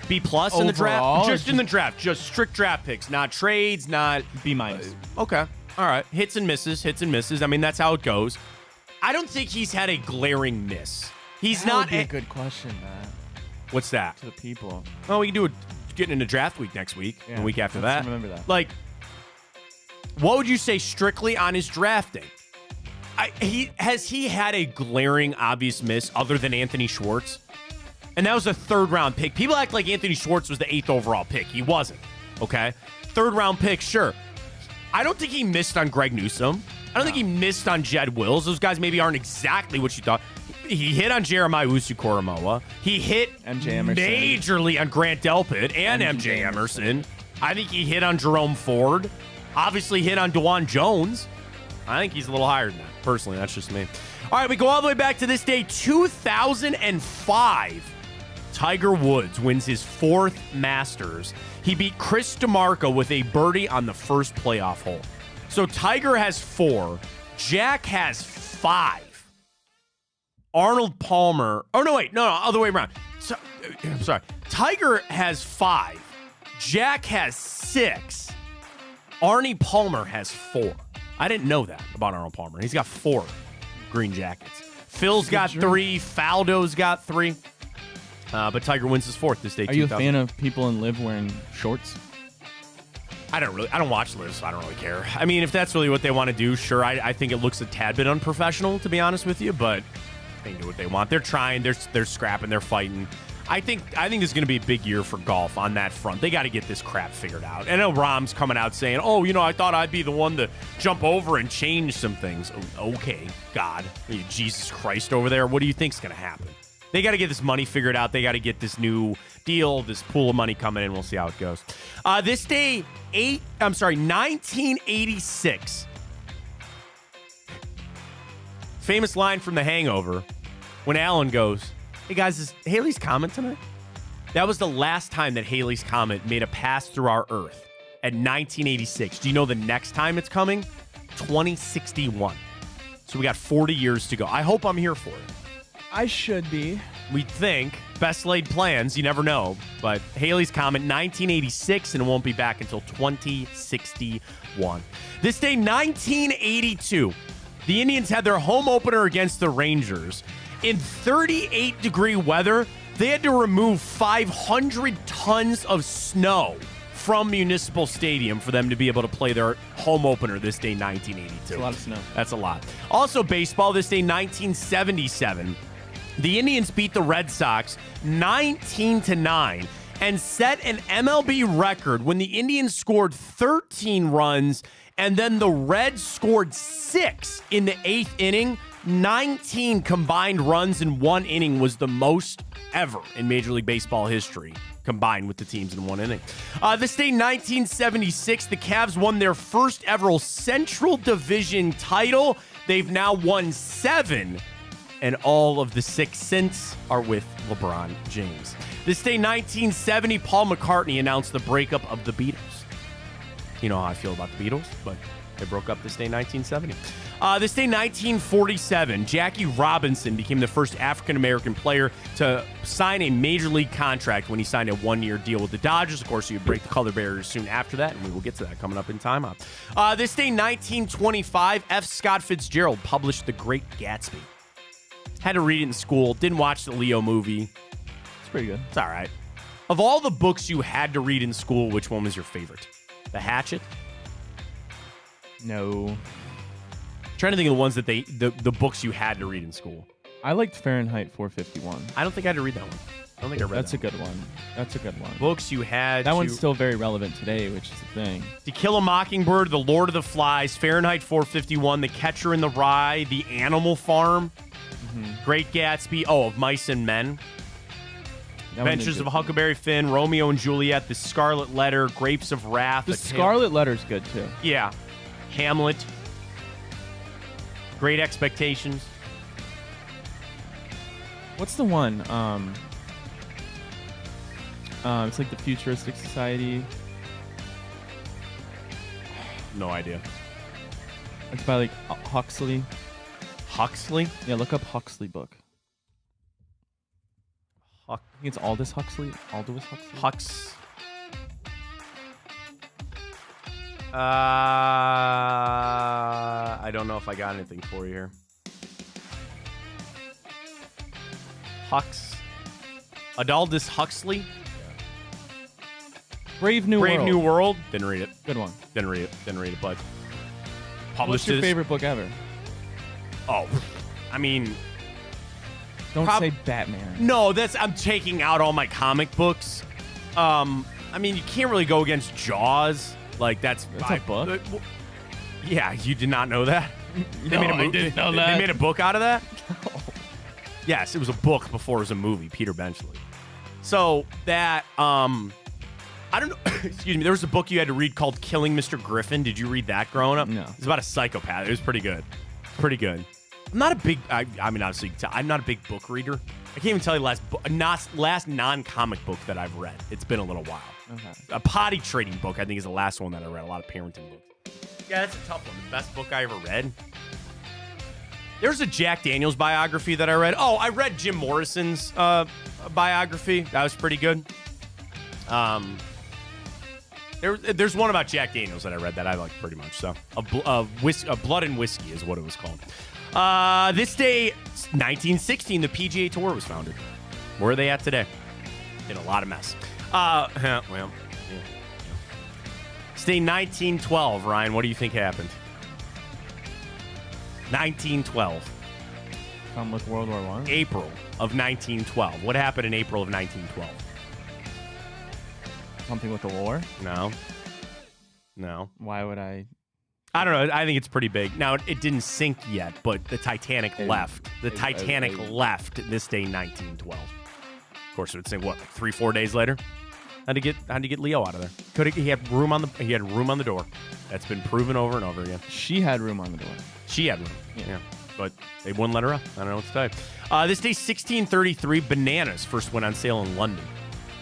B plus in the draft? Just in the draft. Just strict draft picks, not trades, not... B minus. Okay. All right. Hits and misses. I mean, that's how it goes. I don't think he's had a glaring miss. He's that not would be a good question, Matt. What's that? To the people. Well, we can do it getting into draft week next week, yeah, the week after let's that. Remember that. Like, what would you say strictly on his drafting? Has he had a glaring obvious miss other than Anthony Schwartz? And that was a third-round pick. People act like Anthony Schwartz was the 8th overall pick. He wasn't, okay? Third-round pick, sure. I don't think he missed on Greg Newsome. I don't think he missed on Jed Wills. Those guys maybe aren't exactly what you thought. He hit on Jeremiah Usu-Koromoa. He hit majorly on Grant Delpit and MJ Emerson. I think he hit on Jerome Ford. Obviously hit on DeJuan Jones. I think he's a little higher than that. Personally, that's just me. All right, we go all the way back to this day, 2005. Tiger Woods wins his 4th Masters. He beat Chris DeMarco with a birdie on the first playoff hole. So Tiger has 4. Jack has 5. Arnold Palmer. Oh, no, wait. No, other way around. I'm sorry. Tiger has 5. Jack has 6. Arnie Palmer has 4. I didn't know that about Arnold Palmer. He's got 4 green jackets. Phil's got 3. Faldo's got 3. But Tiger wins his 4th this day. Are you a fan of people in live wearing shorts? I don't watch Live, so I don't really care. I mean, if that's really what they want to do, sure. I think it looks a tad bit unprofessional, to be honest with you, but they can do what they want. They're trying. They're scrapping. They're fighting. I think this is going to be a big year for golf on that front. They got to get this crap figured out. I know Rahm's coming out saying, "Oh, I thought I'd be the one to jump over and change some things." Okay, God, Jesus Christ over there. What do you think's going to happen? They got to get this money figured out. They got to get this new deal, this pool of money coming in. We'll see how it goes. This day, 1986. Famous line from The Hangover when Alan goes, "Hey guys, is Halley's Comet tonight?" That was the last time that Halley's Comet made a pass through our Earth at 1986. Do you know the next time it's coming? 2061. So we got 40 years to go. I hope I'm here for it. I should be. We think. Best laid plans. You never know. But Halley's Comet, 1986, and it won't be back until 2061. This day, 1982, the Indians had their home opener against the Rangers. In 38-degree weather, they had to remove 500 tons of snow from Municipal Stadium for them to be able to play their home opener this day, 1982. That's a lot of snow. That's a lot. Also, baseball this day, 1977. The Indians beat the Red Sox 19-9 and set an MLB record when the Indians scored 13 runs and then the Reds scored 6 in the 8th inning. 19 combined runs in one inning was the most ever in Major League Baseball history, combined with the teams in one inning. This day, 1976, the Cavs won their first ever Central Division title. They've now won 7, and all of the 6 since are with LeBron James. This day, 1970, Paul McCartney announced the breakup of the Beatles. You know how I feel about the Beatles, but they broke up this day, 1970. This day, 1947, Jackie Robinson became the first African-American player to sign a major league contract when he signed a 1-year deal with the Dodgers. Of course, he would break the color barrier soon after that, and we will get to that coming up in timeout. This day, 1925, F. Scott Fitzgerald published The Great Gatsby. Had to read it in school. Didn't watch the Leo movie. It's pretty good. It's all right. Of all the books you had to read in school, which one was your favorite? The Hatchet? No. Trying to think of the ones that the books you had to read in school. I liked Fahrenheit 451. I don't think I had to read that one. I don't think I read That's that a good one. That's a good one. Books you had That one's still very relevant today, which is the thing. To Kill a Mockingbird, The Lord of the Flies, Fahrenheit 451, The Catcher in the Rye, The Animal Farm, Great Gatsby, Of Mice and Men, Adventures of Huckleberry Finn, Romeo and Juliet, The Scarlet Letter, Grapes of Wrath. The Scarlet Letter's good, too. Yeah. Hamlet. Great Expectations. What's the one? It's like the Futuristic Society. No idea. It's by like Huxley. Huxley? Yeah, look up Huxley book. I think it's Aldous Huxley. Aldous Huxley. I don't know if I got anything for you here. Aldous Huxley. Brave New World. Didn't read it. Good one. Didn't read it, but published. What's your favorite book ever? Oh, I mean, don't say Batman. No, I'm taking out all my comic books. I mean, you can't really go against Jaws. Like that's a book. Yeah, you did not know that. I didn't know that. They made a book out of that. No. Yes, it was a book before it was a movie. Peter Benchley. So that I don't know. Excuse me. There was a book you had to read called Killing Mr. Griffin. Did you read that growing up? No. It's about a psychopath. It was pretty good. Pretty good. I'm not a big. I mean, obviously, you can tell, I'm not a big book reader. I can't even tell you last non-comic book that I've read. It's been a little while. Okay. A potty trading book, I think, is the last one that I read. A lot of parenting books. Yeah, that's a tough one. The best book I ever read. There's a Jack Daniels biography that I read. Oh, I read Jim Morrison's biography. That was pretty good. There's one about Jack Daniels that I read that I like pretty much. So, a Blood and Whiskey is what it was called. This day, 1916, the PGA Tour was founded. Where are they at today? In a lot of mess. Well, yeah. This day 1912, Ryan, what do you think happened? 1912. Come with World War I? April of 1912. What happened in April of 1912? Something with the war? No. Why would I? I don't know. I think it's pretty big. Now, it didn't sink yet, but the Titanic left. The Titanic left this day 1912. Of course, it would sink, what, like 3-4 days later? How'd he get Leo out of there? He had room on the door. That's been proven over and over again. She had room on the door. She had room. Yeah. But they wouldn't let her up. I don't know what to tell you. This day, 1633, bananas first went on sale in London.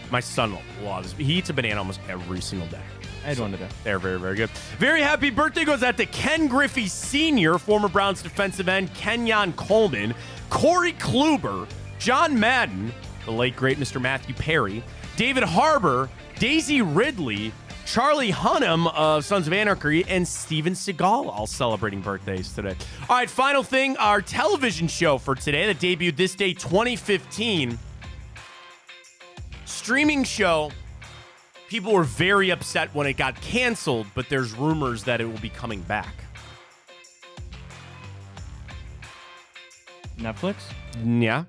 My son loves. He eats a banana almost every single day. I had one today. They're very, very good. Very happy birthday goes out to Ken Griffey Sr., former Browns defensive end, Kenyon Coleman, Corey Kluber, John Madden, the late, great Mr. Matthew Perry, David Harbour, Daisy Ridley, Charlie Hunnam of Sons of Anarchy, and Steven Seagal, all celebrating birthdays today. All right, final thing, our television show for today that debuted this day, 2015. Streaming show. People were very upset when it got canceled, but there's rumors that it will be coming back. Netflix? Yeah.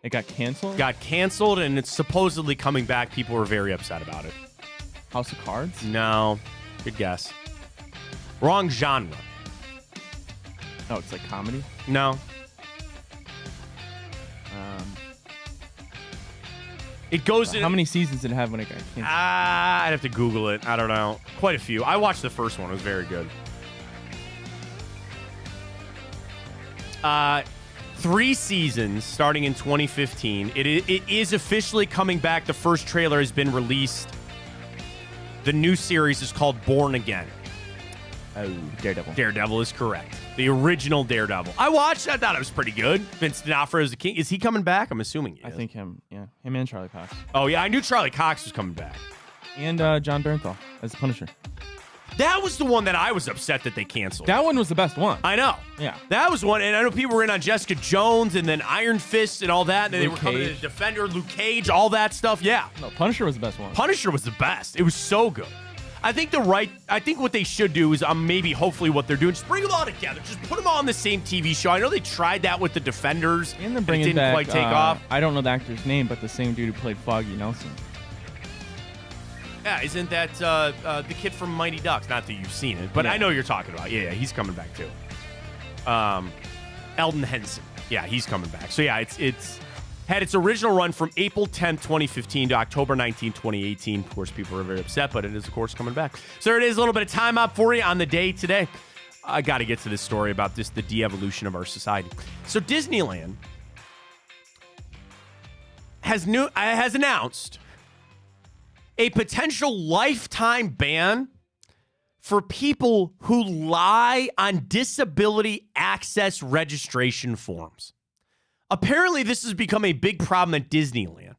It got canceled? Got canceled, and it's supposedly coming back. People were very upset about it. House of Cards? No. Good guess. Wrong genre. Oh, it's like comedy? No. It goes in. How many seasons did it have when it got canceled? I'd have to Google it. I don't know. Quite a few. I watched the first one. It was very good. 3 seasons starting in 2015. It is officially coming back. The first trailer has been released. The new series is called Born Again. Oh, Daredevil. Daredevil is correct. The original Daredevil. I watched. I thought it was pretty good. Vince D'Onofrio is the king. Is he coming back? I'm assuming he is. I think him. Yeah, him and Charlie Cox. Oh, yeah. I knew Charlie Cox was coming back. And John Bernthal as the Punisher. That was the one that I was upset that they canceled. That one was the best one. I know. Yeah. That was one. And I know people were in on Jessica Jones and then Iron Fist and all that. And then they were coming to the Defender, Luke Cage, all that stuff. Yeah. No, Punisher was the best one. Punisher was the best. It was so good. I think what they should do is maybe hopefully what they're doing, just bring them all together. Just put them all on the same TV show. I know they tried that with the Defenders. And they're bringing it didn't back, quite take off. I don't know the actor's name, but the same dude who played Foggy Nelson. Yeah, isn't that the kid from Mighty Ducks? Not that you've seen it, but yeah. I know what you're talking about. Yeah, he's coming back too. Eldon Henson. Yeah, he's coming back. So yeah, it's had its original run from April 10th, 2015 to October 19th, 2018. Of course, people are very upset, but it is, of course, coming back. So there it is, a little bit of time out for you on the day today. I got to get to this story about the de-evolution of our society. So Disneyland has announced a potential lifetime ban for people who lie on disability access registration forms. Apparently, this has become a big problem at Disneyland,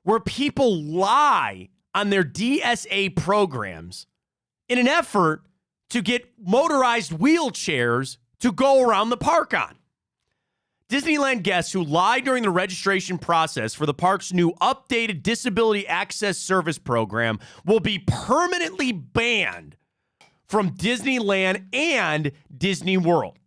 where people lie on their DSA programs in an effort to get motorized wheelchairs to go around the park on. Disneyland guests who lie during the registration process for the park's new updated Disability Access Service program will be permanently banned from Disneyland and Disney World.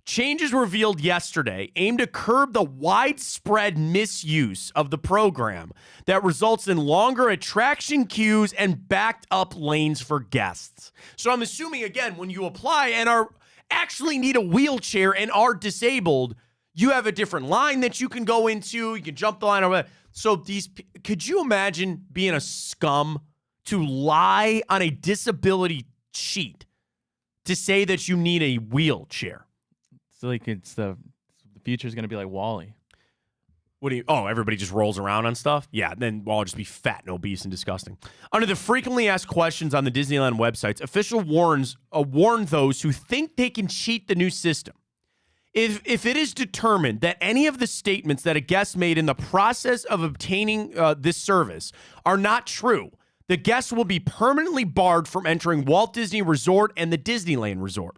Changes revealed yesterday aim to curb the widespread misuse of the program that results in longer attraction queues and backed up lanes for guests. So I'm assuming, again, when you apply and actually need a wheelchair and are disabled, you have a different line that you can go into. You can jump the line over. So could you imagine being a scum to lie on a disability sheet to say that you need a wheelchair? It's like the future is going to be like WALL-E. Everybody just rolls around on stuff? Yeah, then we'll all just be fat and obese and disgusting. Under the frequently asked questions on the Disneyland websites, official warned those who think they can cheat the new system. If it is determined that any of the statements that a guest made in the process of obtaining this service are not true, the guest will be permanently barred from entering Walt Disney Resort and the Disneyland Resort.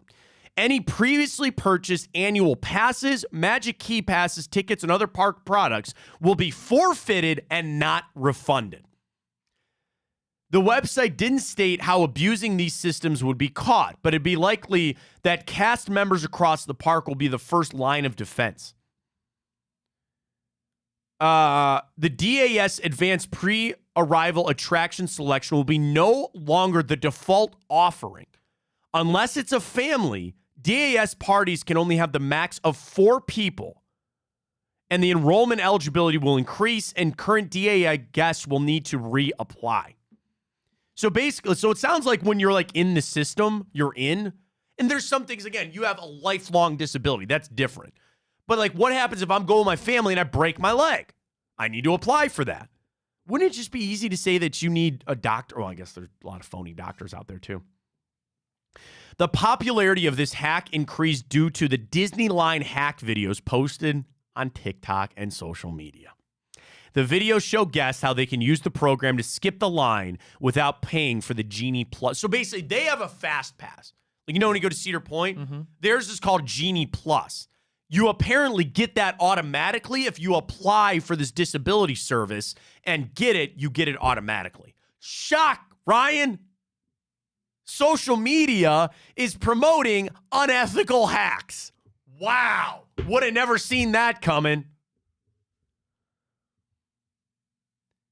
Any previously purchased annual passes, Magic Key passes, tickets, and other park products will be forfeited and not refunded. The website didn't state how abusing these systems would be caught, but it'd be likely that cast members across the park will be the first line of defense. The DAS Advanced Pre-Arrival Attraction Selection will be no longer the default offering. Unless it's a family, DAS parties can only have the max of 4 people, and the enrollment eligibility will increase, and current DAI guests will need to reapply. So basically, it sounds like when you're like in the system, you're in, and there's some things, again, you have a lifelong disability. That's different. But like, what happens if I'm going with my family and I break my leg? I need to apply for that. Wouldn't it just be easy to say that you need a doctor? Well, I guess there's a lot of phony doctors out there too. The popularity of this hack increased due to the Disney line hack videos posted on TikTok and social media. The videos show guests how they can use the program to skip the line without paying for the Genie Plus. So basically, they have a fast pass. Like, you know, when you go to Cedar Point, theirs is called Genie Plus. You apparently get that automatically if you apply for this disability service and get it, you get it automatically. Shock, Ryan. Social media is promoting unethical hacks. Wow. Would have never seen that coming.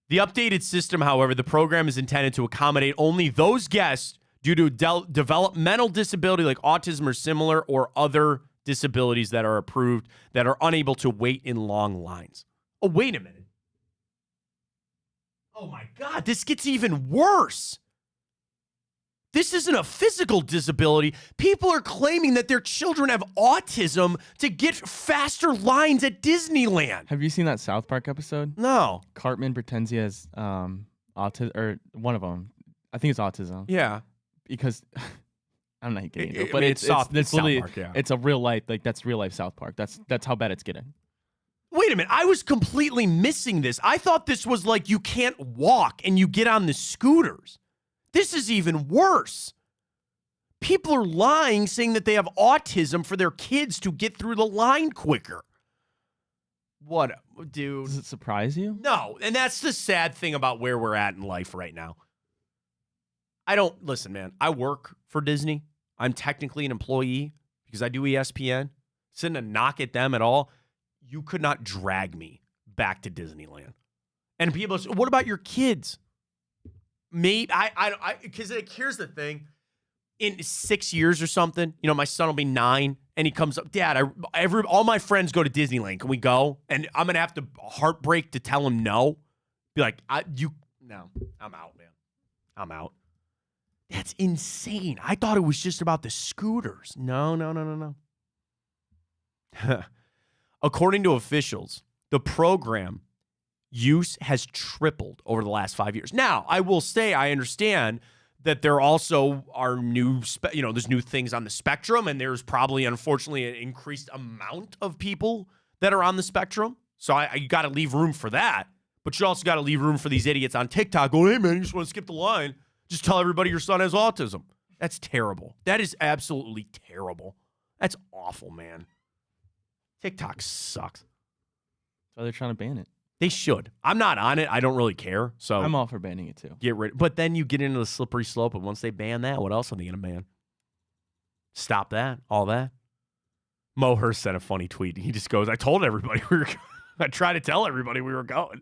The updated system, however, the program is intended to accommodate only those guests due to developmental disability like autism or similar or other disabilities that are approved that are unable to wait in long lines. Oh, wait a minute. Oh my God, this gets even worse. This isn't a physical disability. People are claiming that their children have autism to get faster lines at Disneyland. Have you seen that South Park episode? No. Cartman pretends he has autism, or one of them. I think it's autism. Yeah. Because I'm not getting into it, I but mean, it's South literally Park, yeah. it's a real life, like that's real life South Park. That's how bad it's getting. Wait a minute. I was completely missing this. I thought this was like you can't walk and you get on the scooters. This is even worse. People are lying, saying that they have autism for their kids to get through the line quicker. What, dude? Does it surprise you? No, and that's the sad thing about where we're at in life right now. Listen, man, I work for Disney. I'm technically an employee because I do ESPN. It's not a knock at them at all. You could not drag me back to Disneyland. And people say, what about your kids? Maybe because here's the thing. In 6 years or something, you know, my son will be 9, and he comes up, Dad, all my friends go to Disneyland. Can we go? And I'm gonna have to heartbreak to tell him no. Be like, no, I'm out, man. I'm out. That's insane. I thought it was just about the scooters. No. According to officials, the program use has tripled over the last 5 years. Now, I will say I understand that there also are there's new things on the spectrum, and there's probably, unfortunately, an increased amount of people that are on the spectrum. So you got to leave room for that. But you also got to leave room for these idiots on TikTok going, hey, man, you just want to skip the line. Just tell everybody your son has autism. That's terrible. That is absolutely terrible. That's awful, man. TikTok sucks. That's why they're trying to ban it. They should. I'm not on it. I don't really care. So I'm all for banning it too. Get rid. But then you get into the slippery slope, and once they ban that, what else are they going to ban? Stop that. All that. Mo Hurst sent a funny tweet. He just goes, I told everybody I tried to tell everybody we were going.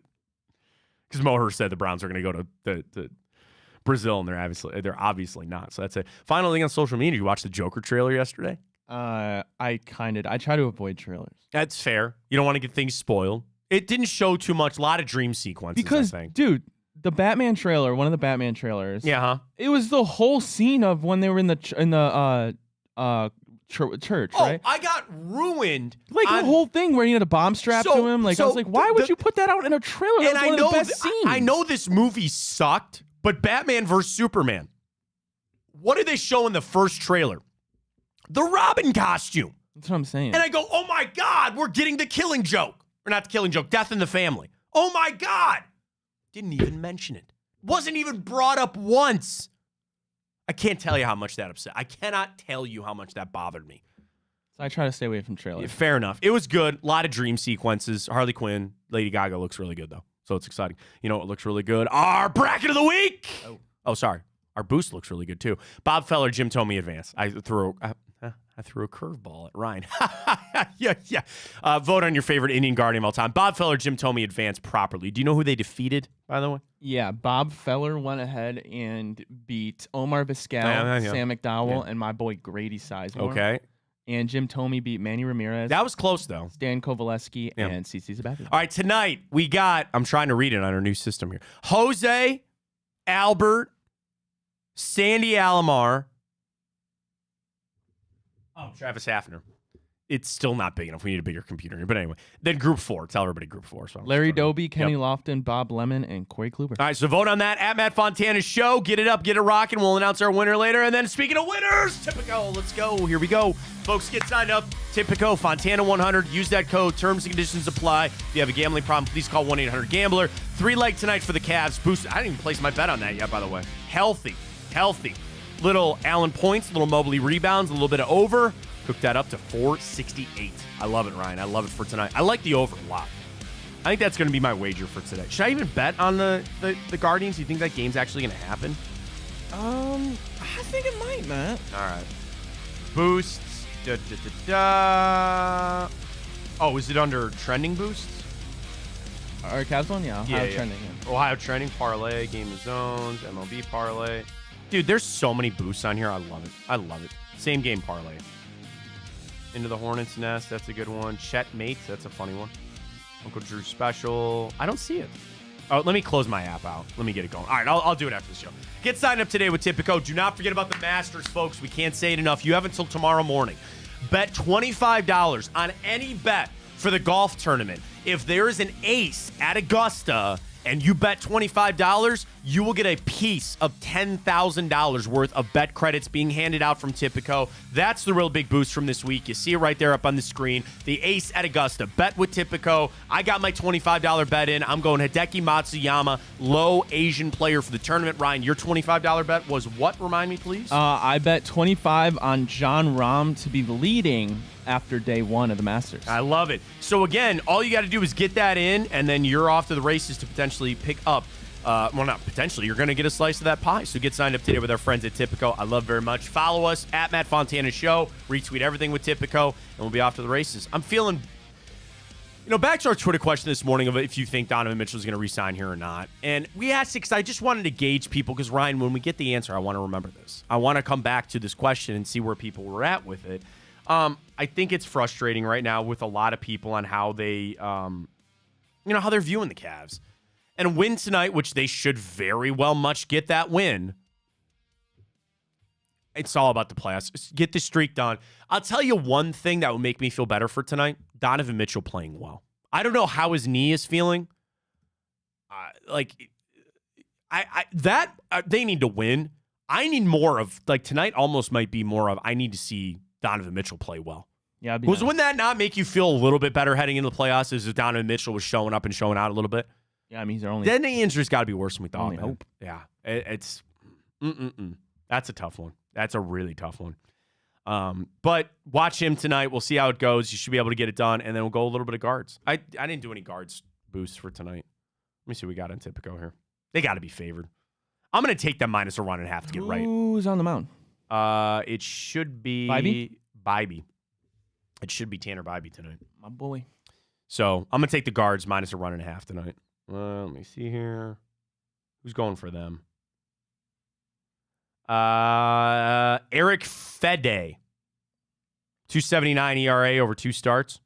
Because Mo Hurst said the Browns are going to go to Brazil, and they're obviously not. So that's it. Final thing on social media. You watched the Joker trailer yesterday? I try to avoid trailers. That's fair. You don't want to get things spoiled. It didn't show too much. A lot of dream sequences, because, I think. Dude, the Batman trailer, one of the Batman trailers. Yeah, huh? It was the whole scene of when they were in the church, right? I got ruined. Like the whole thing where he had a bomb strapped to him. Like I was like, why would you put that out in a trailer? That was one of the best scenes. I know this movie sucked, but Batman vs. Superman. What did they show in the first trailer? The Robin costume. That's what I'm saying. And I go, oh my God, we're getting the Killing Joke. Or not the Killing Joke, Death in the Family. Oh my God. Didn't even mention it. Wasn't even brought up once. I can't tell you how much that upset. I cannot tell you how much that bothered me. So I try to stay away from trailers. Yeah, fair enough. It was good. A lot of dream sequences. Harley Quinn, Lady Gaga looks really good, though. So it's exciting. You know what looks really good? Our bracket of the week. Oh. Oh, sorry. Our boost looks really good, too. Bob Feller, Jim Tomey advance. I threw a curveball at Ryan. Yeah. Vote on your favorite Indian Guardian of all time. Bob Feller, Jim Tomey advanced properly. Do you know who they defeated, by the way? Yeah, Bob Feller went ahead and beat Omar Vizquel, Sam McDowell, and my boy Grady Sizemore. Okay. And Jim Tomey beat Manny Ramirez. That was close, though. Stan Kovaleski and CC Sabathia. All right, tonight we got, I'm trying to read it on our new system here. Jose, Albert, Sandy Alomar. Oh, Travis Hafner. It's still not big enough. We need a bigger computer here. But anyway, then Group 4. Tell everybody Group 4. So Larry Doby, Kenny Lofton, Bob Lemon, and Corey Kluber. All right, so vote on that at Matt Fontana's show. Get it up, get it rocking. We'll announce our winner later. And then speaking of winners, Tipico. Let's go. Here we go. Folks, get signed up. Tipico, Fontana 100. Use that code. Terms and conditions apply. If you have a gambling problem, please call 1-800-GAMBLER. 3-leg tonight for the Cavs. Boost. I didn't even place my bet on that yet, by the way. Healthy. Little Allen points, little Mobley rebounds, a little bit of over. Cooked that up to 468. I love it, Ryan. I love it for tonight. I like the over a lot. I think that's going to be my wager for today. Should I even bet on the Guardians? Do you think that game's actually going to happen? I think it might, Matt. All right. Boosts. Oh, is it under trending boosts? Our Cavs one? Yeah. Ohio trending. Yeah. Ohio trending, parlay, game of zones, MLB parlay. Dude, there's so many boosts on here. I love it. Same game parlay. Into the Hornets Nest, that's a good one. Chet Mates, that's a funny one. Uncle Drew Special. I don't see it. Oh, let me close my app out. Let me get it going. All right, I'll do it after the show. Get signed up today with Tipico. Do not forget about the Masters, folks. We can't say it enough. You have until tomorrow morning. Bet $25 on any bet for the golf tournament. If there is an ace at Augusta and you bet $25, you will get a piece of $10,000 worth of bet credits being handed out from Tipico. That's the real big boost from this week. You see it right there up on the screen. The ace at Augusta. Bet with Tipico. I got my $25 bet in. I'm going Hideki Matsuyama, low Asian player for the tournament. Ryan, your $25 bet was what? Remind me, please. I bet 25 on John Rahm to be leading after day one of the Masters. I love it. So again, all you got to do is get that in, and then you're off to the races to potentially pick up. Well, not potentially. You're going to get a slice of that pie. So get signed up today with our friends at Tipico. I love very much. Follow us at Matt Fontana Show. Retweet everything with Tipico, and we'll be off to the races. I'm feeling, back to our Twitter question this morning of if you think Donovan Mitchell is going to re-sign here or not. And we asked it because I just wanted to gauge people because, Ryan, when we get the answer, I want to remember this. I want to come back to this question and see where people were at with it. I think it's frustrating right now with a lot of people on how they, how they're viewing the Cavs. And a win tonight, which they should very well much get that win. It's all about the playoffs. Get the streak done. I'll tell you one thing that would make me feel better for tonight. Donovan Mitchell playing well. I don't know how his knee is feeling. They need to win. I need more of, tonight almost might be more of, I need to see Donovan Mitchell play well. Yeah, wouldn't that not make you feel a little bit better heading into the playoffs as if Donovan Mitchell was showing up and showing out a little bit? Yeah, I mean, they're only. Then the injury's got to be worse than we thought. Only man. hope. Yeah, it's. That's a tough one. That's a really tough one. But watch him tonight. We'll see how it goes. You should be able to get it done, and then we'll go a little bit of guards. I didn't do any guards boosts for tonight. Let me see what we got in Tipico here. They got to be favored. I'm going to take them minus a run and a half to get right. Who's on the mound? It should be Bybee. It should be Tanner Bybee tonight. My boy. So I'm going to take the guards minus a run and a half tonight. Let me see here. Who's going for them? Eric Fede. 2.79 ERA over 2 starts.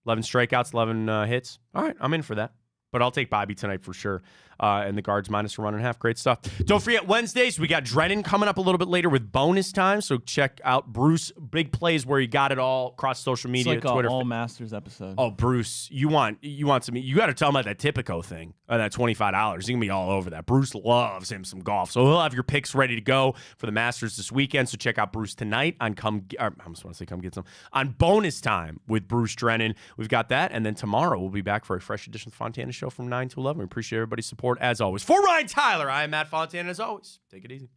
11 strikeouts, 11 hits. All right, I'm in for that. But I'll take Bobby tonight for sure. And the guards minus a run and a half. Great stuff. Don't forget, Wednesdays, we got Drennan coming up a little bit later with bonus time. So check out Bruce. Big plays where he got it all across social media. It's like Twitter. An all Masters episode. Oh, Bruce, you want some? You got to tell him about that Tipico thing. That $25. He's gonna be all over that. Bruce loves him some golf, so he'll have your picks ready to go for the Masters this weekend. So check out Bruce tonight on come get some on bonus time with Bruce Drennan. We've got that, and then tomorrow we'll be back for a fresh edition of the Fontana Show from 9 to 11. We appreciate everybody's support as always. For Ryan Tyler, I am Matt Fontana. As always, take it easy.